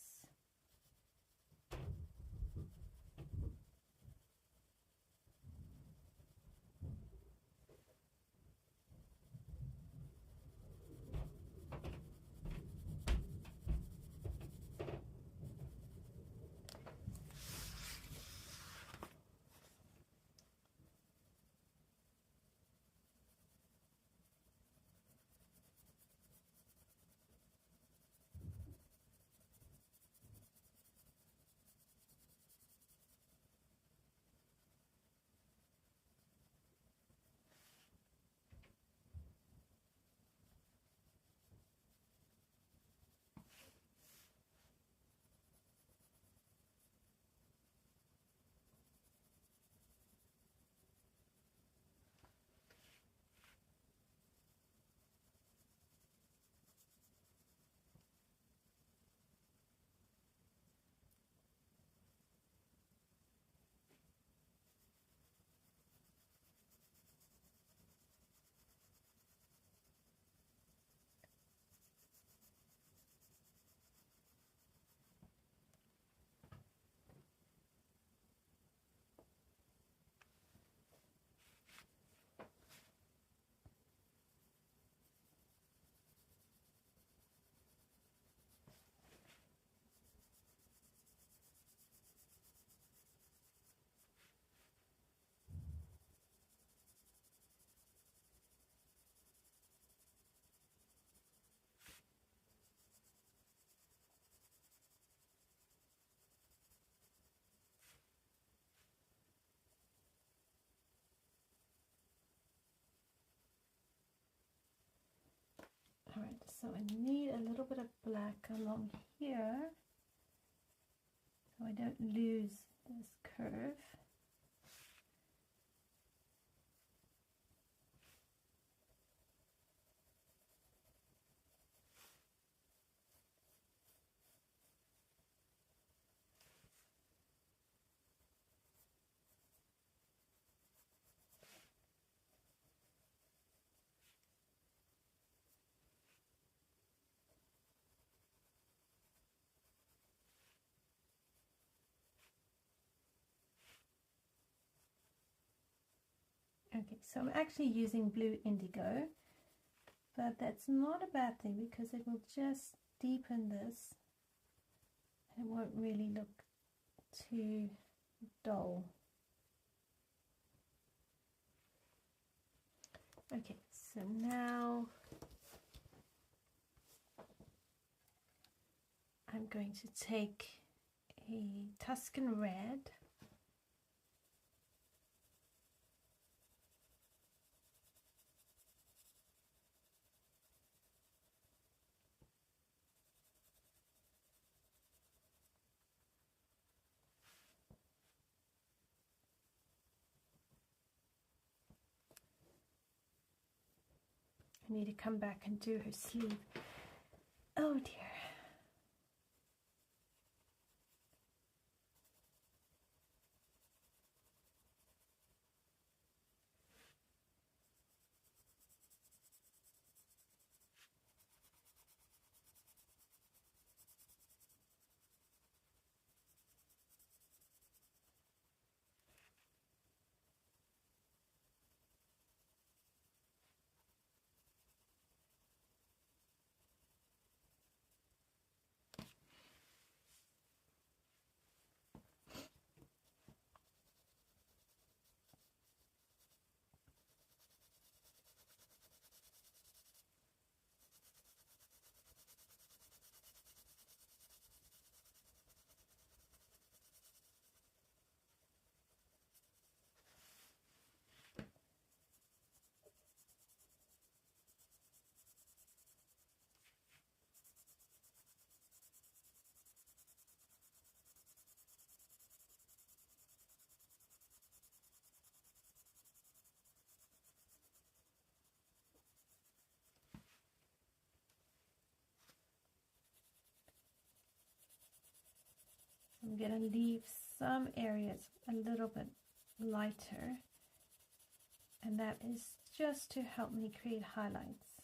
Alright, so I need a little bit of black along here so I don't lose this curve. Okay, so I'm actually using blue indigo, but that's not a bad thing because it will just deepen this and it won't really look too dull. Okay, so now I'm going to take a Tuscan Red . I need to come back and do her sleeve. Oh dear. I'm going to leave some areas a little bit lighter, and that is just to help me create highlights.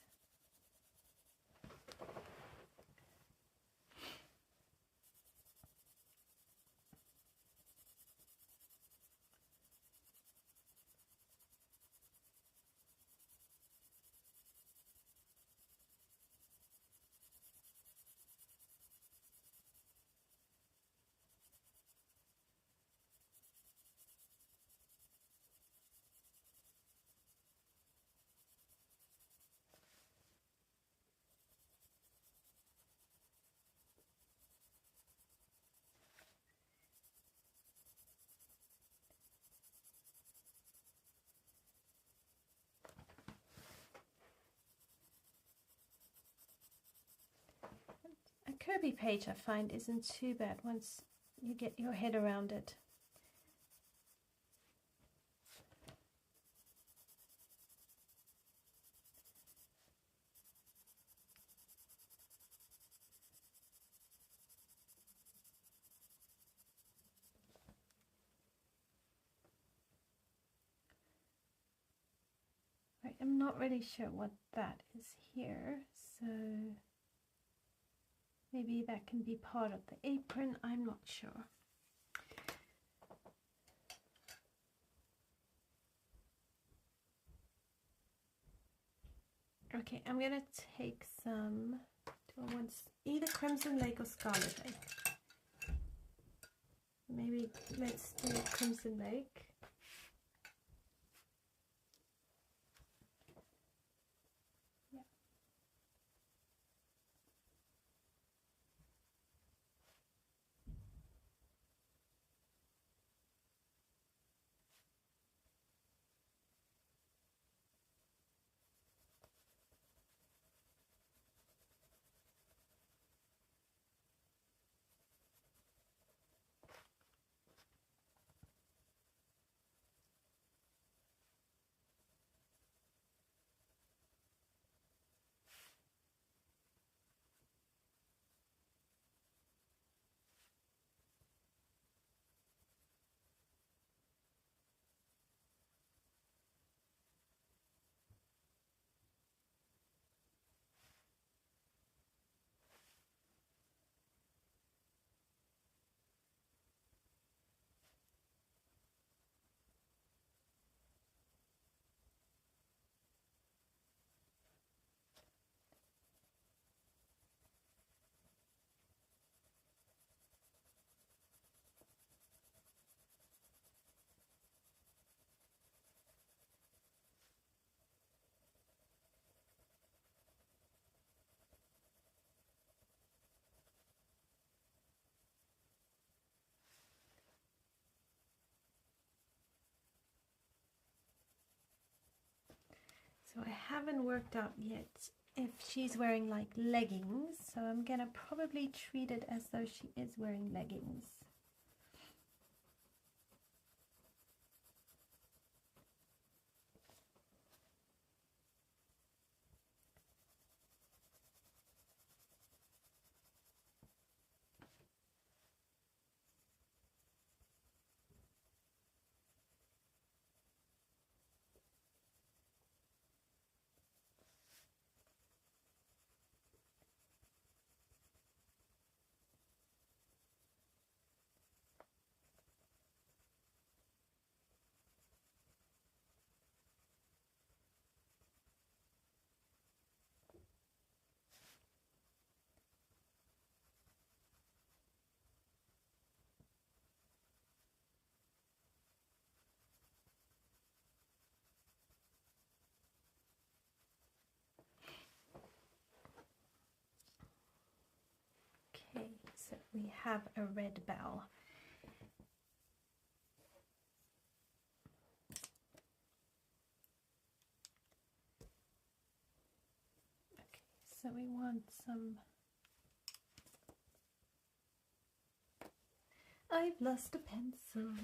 curvy page I find isn't too bad once you get your head around it. Right, I'm not really sure what that is here, so maybe that can be part of the apron, I'm not sure. Okay, I'm gonna take some, do I want either Crimson Lake or Scarlet Lake? Maybe let's do Crimson Lake. So I haven't worked out yet if she's wearing like leggings, so I'm gonna probably treat it as though she is wearing leggings. Okay, so we have a red Belle. Okay, so we want some... I've lost a pencil.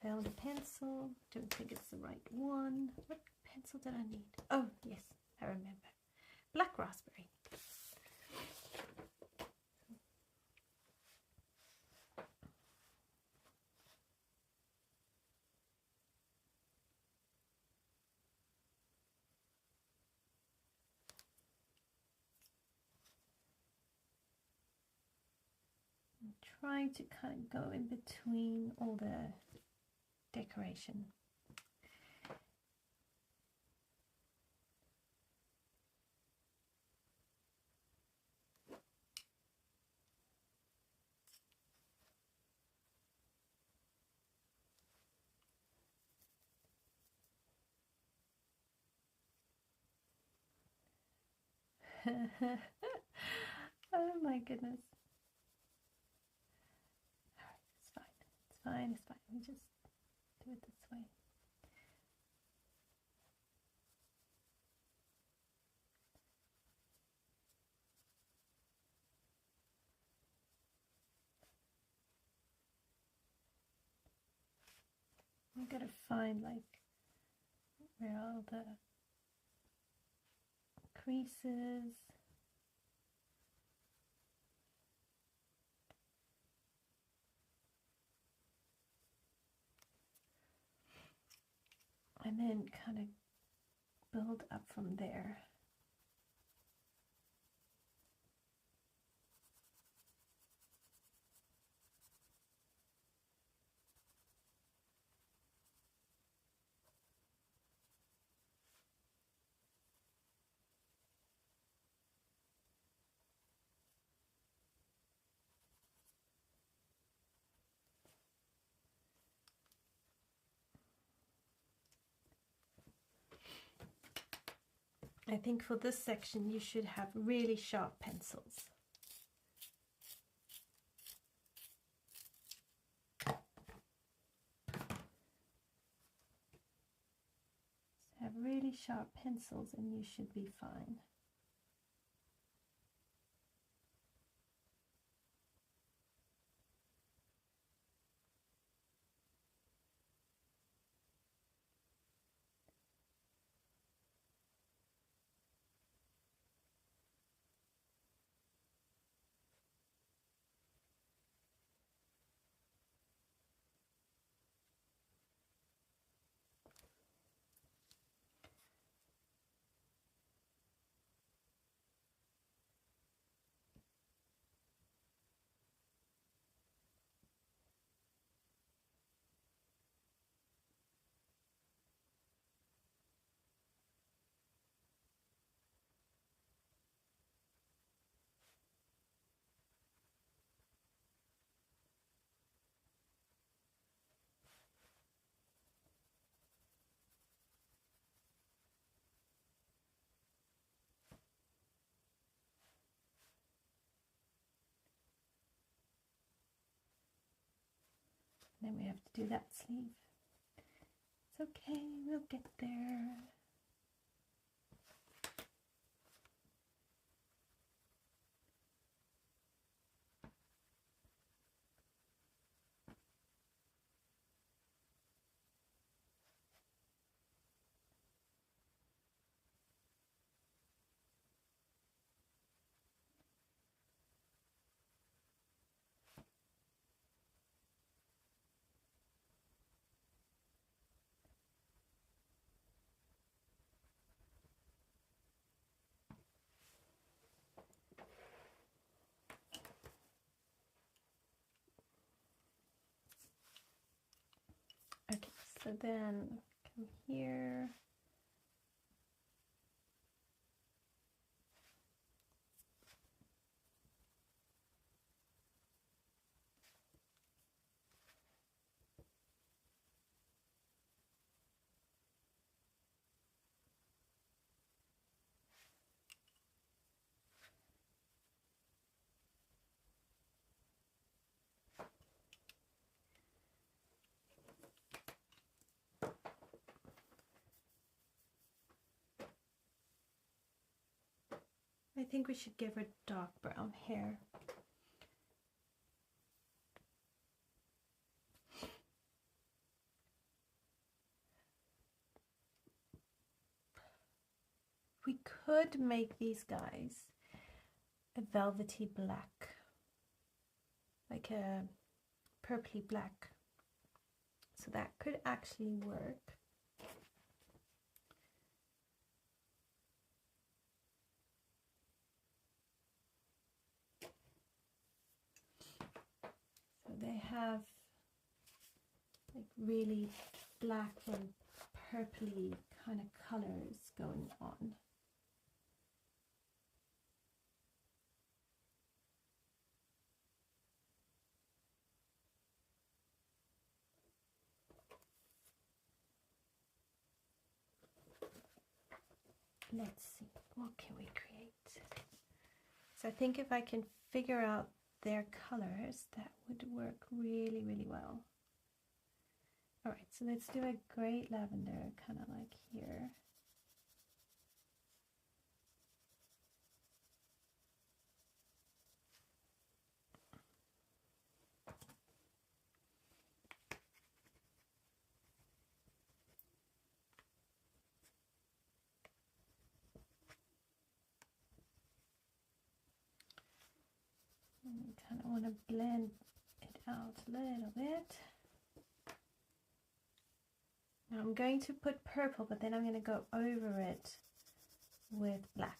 Found a pencil. Don't think it's the right one. What pencil did I need? Oh, yes, I remember. Black raspberry. I'm trying to kind of go in between all the decoration. Oh my goodness. It's fine. It's fine. It's fine. Let me just do it this way. gotta find like where all the creases. And then kind of build up from there. I think for this section you should have really sharp pencils. Have really sharp pencils and you should be fine. Then we have to do that sleeve. It's okay, we'll get there. Okay, so then come here. I think we should give her dark brown hair. We could make these guys a velvety black, like a purpley black. So that could actually work. They have like really black and purpley kind of colors going on. Let's see, what can we create? So I think if I can figure out their colors, that would work really, really well. All right, so let's do a great lavender, kind of like here. You kind of want to blend it out a little bit. Now I'm going to put purple, but then I'm going to go over it with black.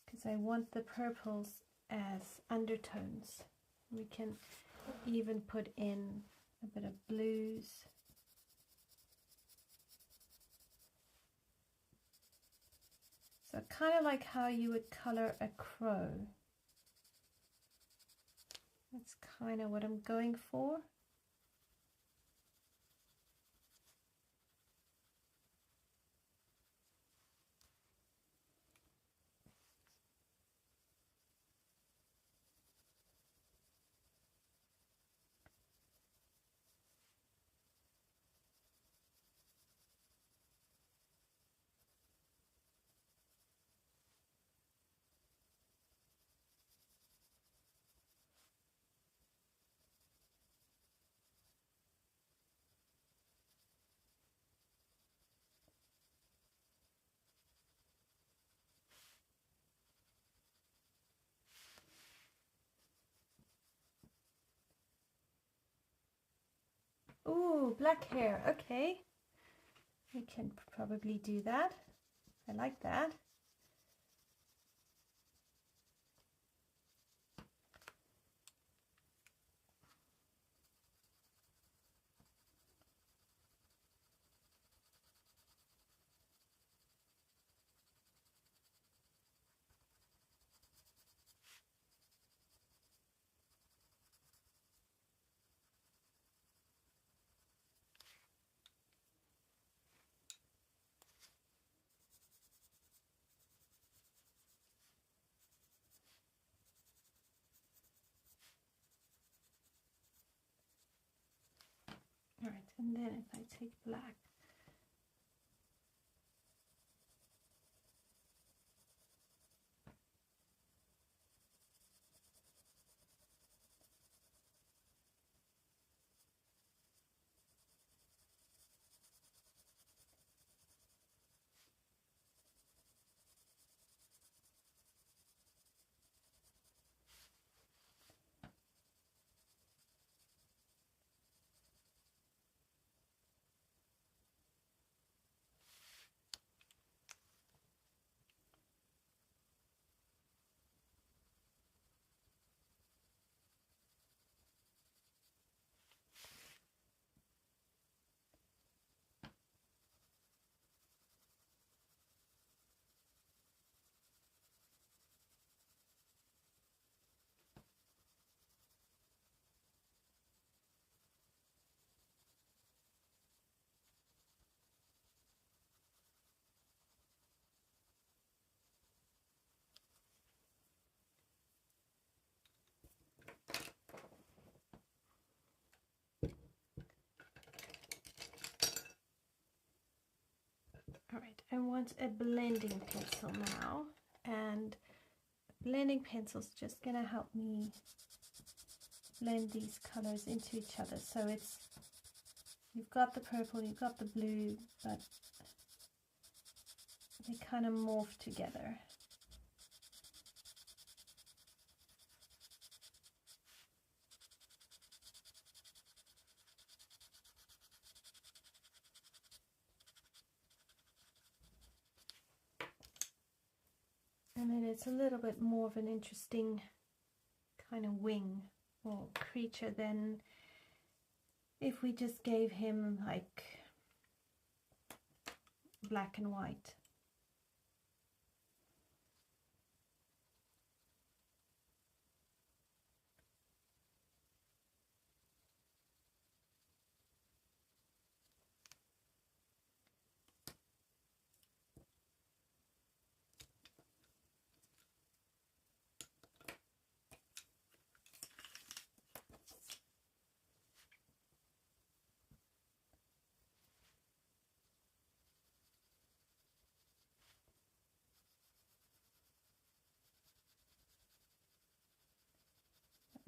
Because I want the purples as undertones. We can even put in a bit of blues. So kind of like how you would color a crow. That's kind of what I'm going for. Ooh, black hair. Okay, we can probably do that. I like that. All right, and then if I take black, all right, I want a blending pencil now, and blending pencil's just gonna help me blend these colors into each other. So it's, you've got the purple, you've got the blue, but they kind of morph together. And then it's a little bit more of an interesting kind of wing or creature than if we just gave him like black and white.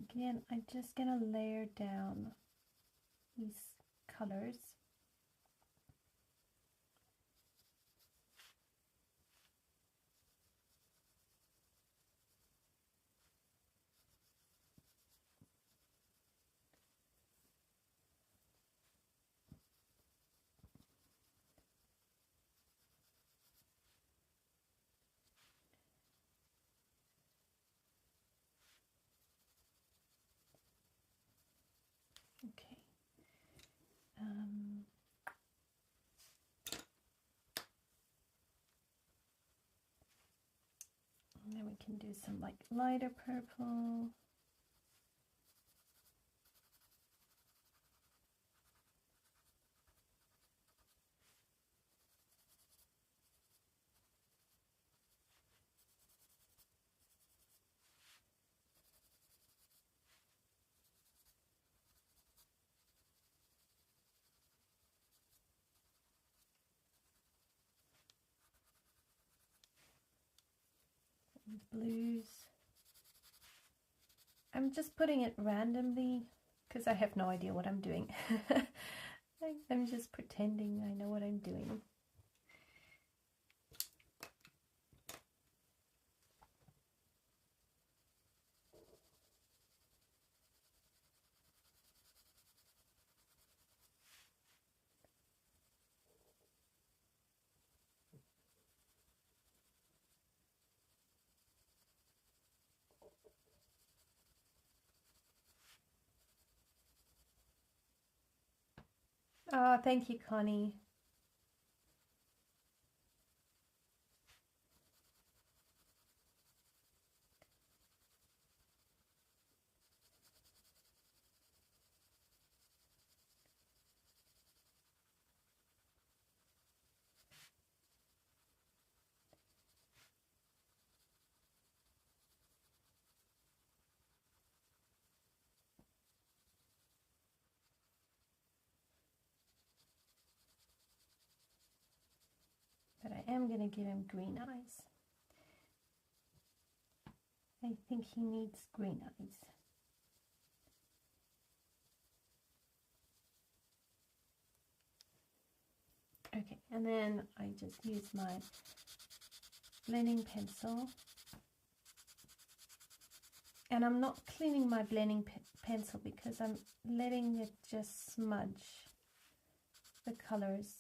Again, I'm just gonna layer down these colors. And then we can do some like lighter purple. Blues. I'm just putting it randomly because I have no idea what I'm doing. I'm just pretending I know what I'm doing. Oh, thank you, Connie. But I am going to give him green eyes. I think he needs green eyes. Okay, and then I just use my blending pencil. And I'm not cleaning my blending pencil because I'm letting it just smudge the colors.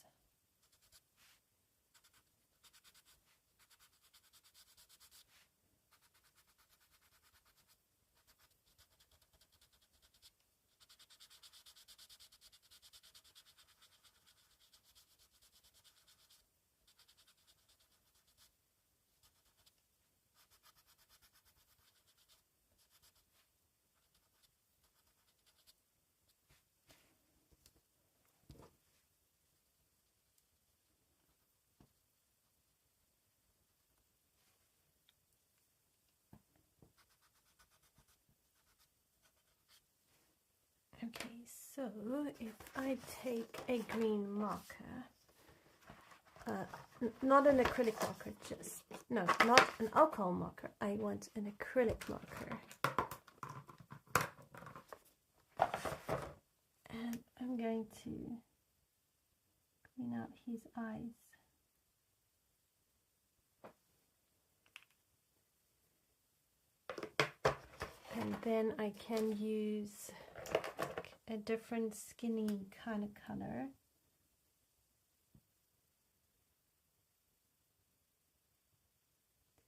Okay, so if I take a green marker, not an acrylic marker, not an alcohol marker, I want an acrylic marker. And I'm going to clean out his eyes. And then I can use a different skinny kind of color.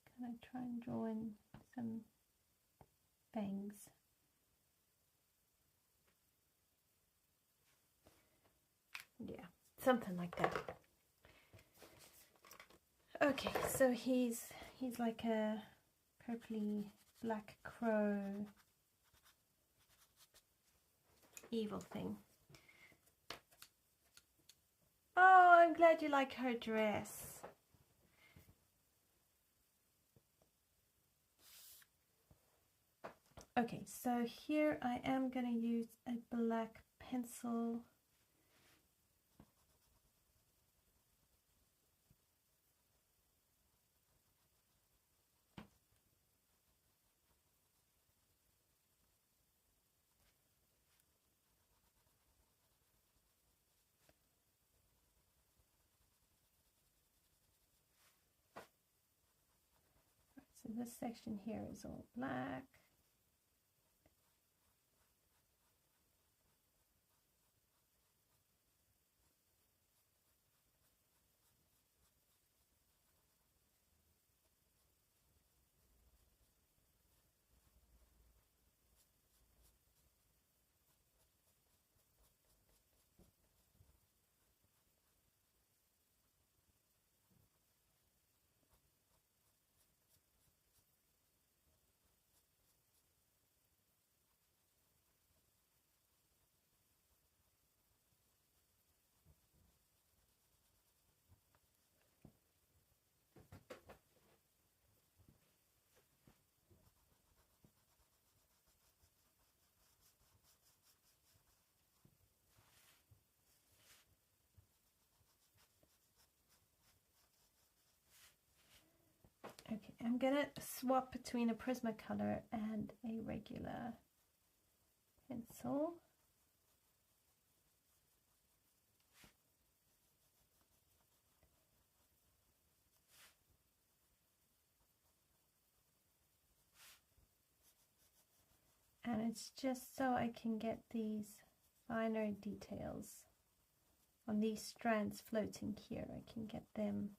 Can I try and draw in some bangs? Yeah, something like that. Okay, so he's like a purpley black crow evil thing. Oh, I'm glad you like her dress. Okay, so here I am going to use a black pencil. So this section here is all black. Okay, I'm gonna swap between a Prismacolor and a regular pencil. And it's just so I can get these finer details on these strands floating here. I can get them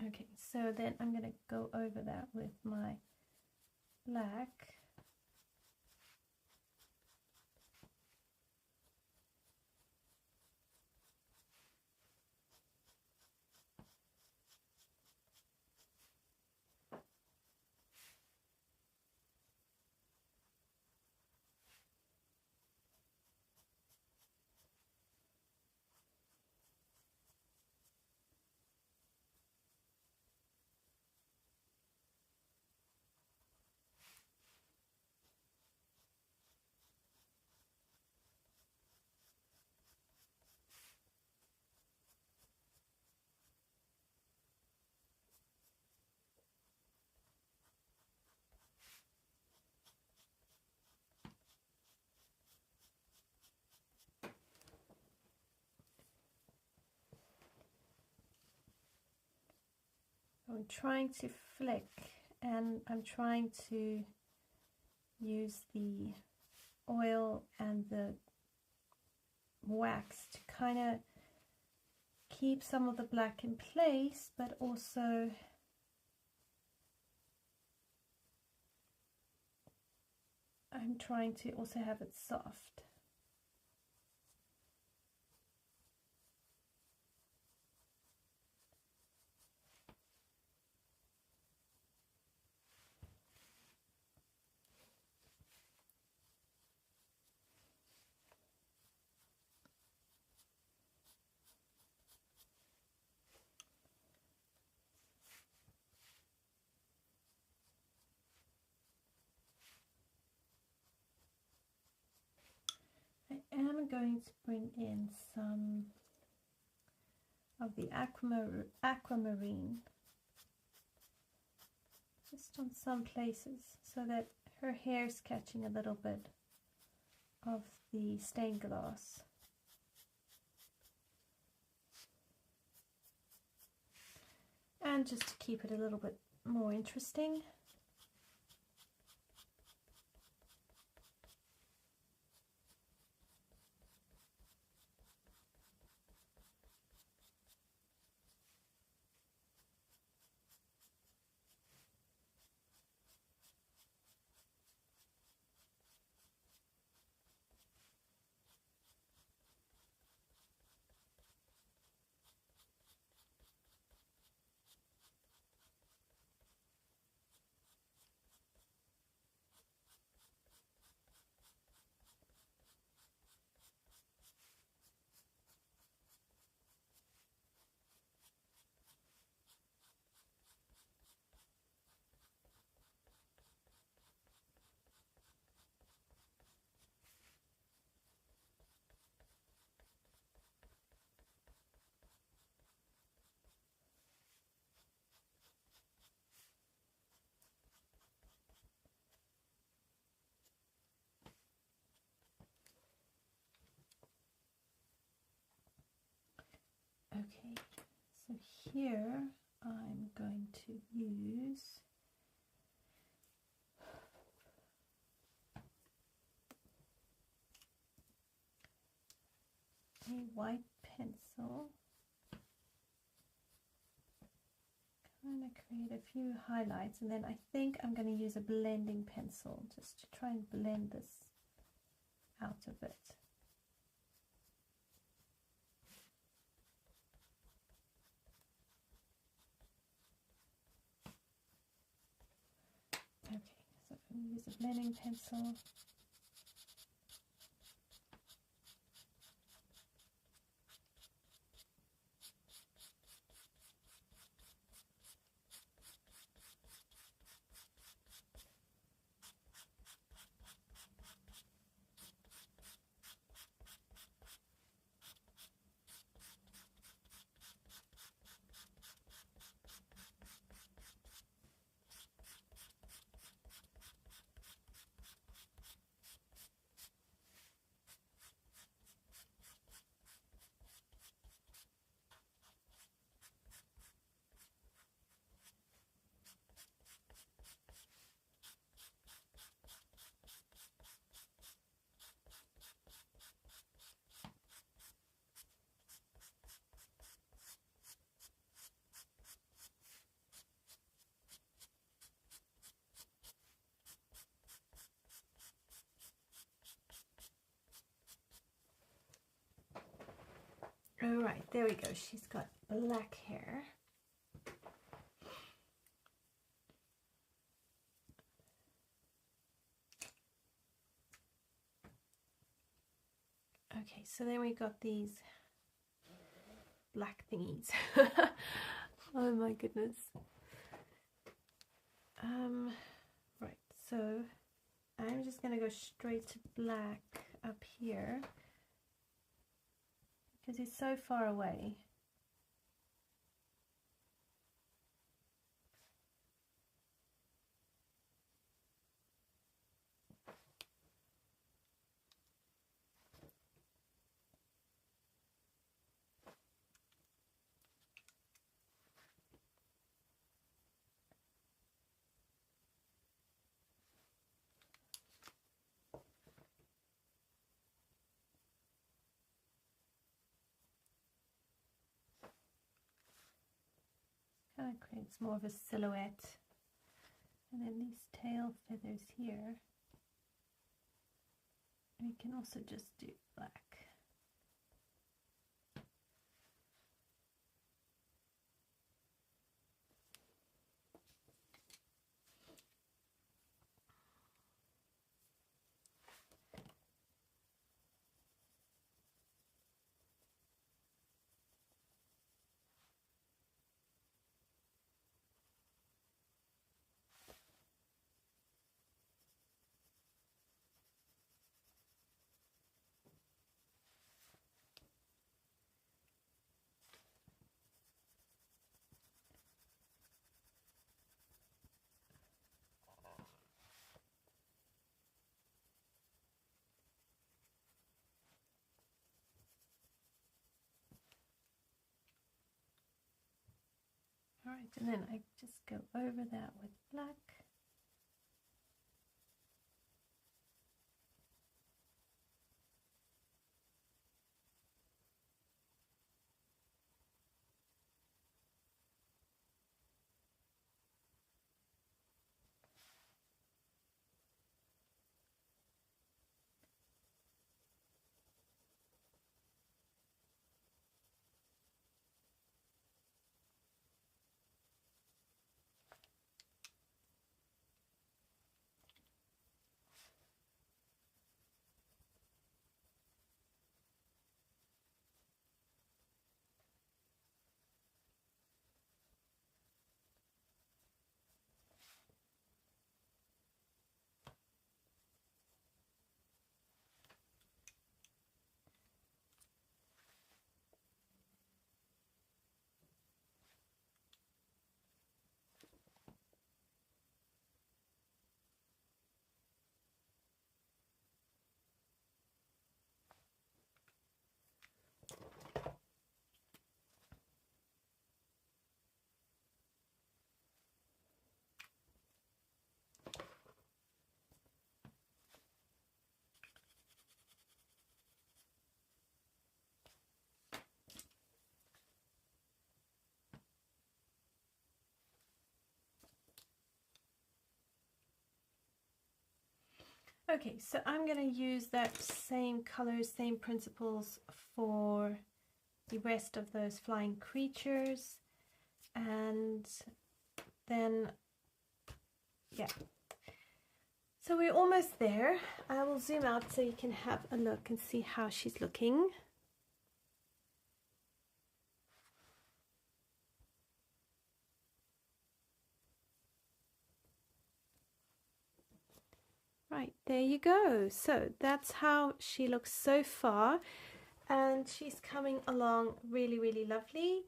okay, so then I'm going to go over that with my black. I'm trying to flick, and I'm trying to use the oil and the wax to kind of keep some of the black in place, but also I'm trying to also have it soft. I am going to bring in some of the aquamarine just on some places so that her hair is catching a little bit of the stained glass. And just to keep it a little bit more interesting. Okay, so here I'm going to use a white pencil, kind of create a few highlights, and then I think I'm going to use a blending pencil just to try and blend this out of it. Okay, so I'm going to use a blending pencil. All right, there we go. She's got black hair. Okay, so then we got these black thingies. Oh my goodness. Right, so I'm just gonna go straight to black up here because he's so far away. Kind of creates more of a silhouette, and then these tail feathers here, we can also just do black. All right, and then I just go over that with black. Okay, so I'm going to use that same colors, same principles for the rest of those flying creatures, and then yeah, so we're almost there. I will zoom out so you can have a look and see how she's looking. Right, there you go. So that's how she looks so far, and she's coming along really, really lovely.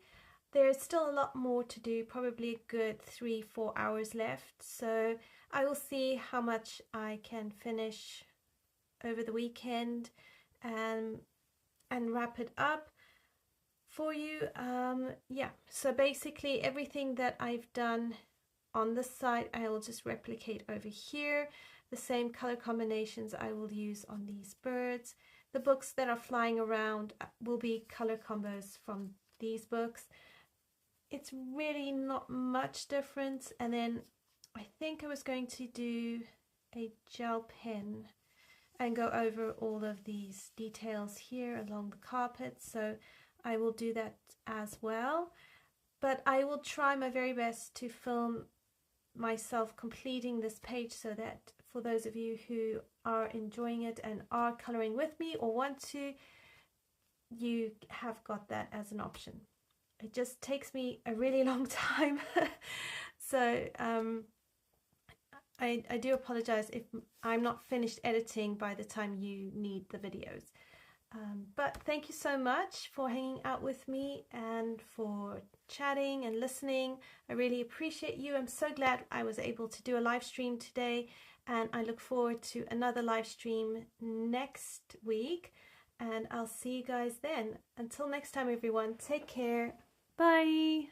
There's still a lot more to do, probably a good 3-4 hours left, so I will see how much I can finish over the weekend and wrap it up for you. Yeah, so basically everything that I've done on this side I will just replicate over here. The same color combinations I will use on these birds. The books that are flying around will be color combos from these books. It's really not much difference. And then I think I was going to do a gel pen and go over all of these details here along the carpet, so I will do that as well. But I will try my very best to film myself completing this page, so that for those of you who are enjoying it and are coloring with me or want to, you have got that as an option. It just takes me a really long time. So I do apologize if I'm not finished editing by the time you need the videos. But thank you so much for hanging out with me and for chatting and listening. I really appreciate you. I'm so glad I was able to do a live stream today, and I look forward to another live stream next week, and I'll see you guys then. Until next time, everyone, take care. Bye.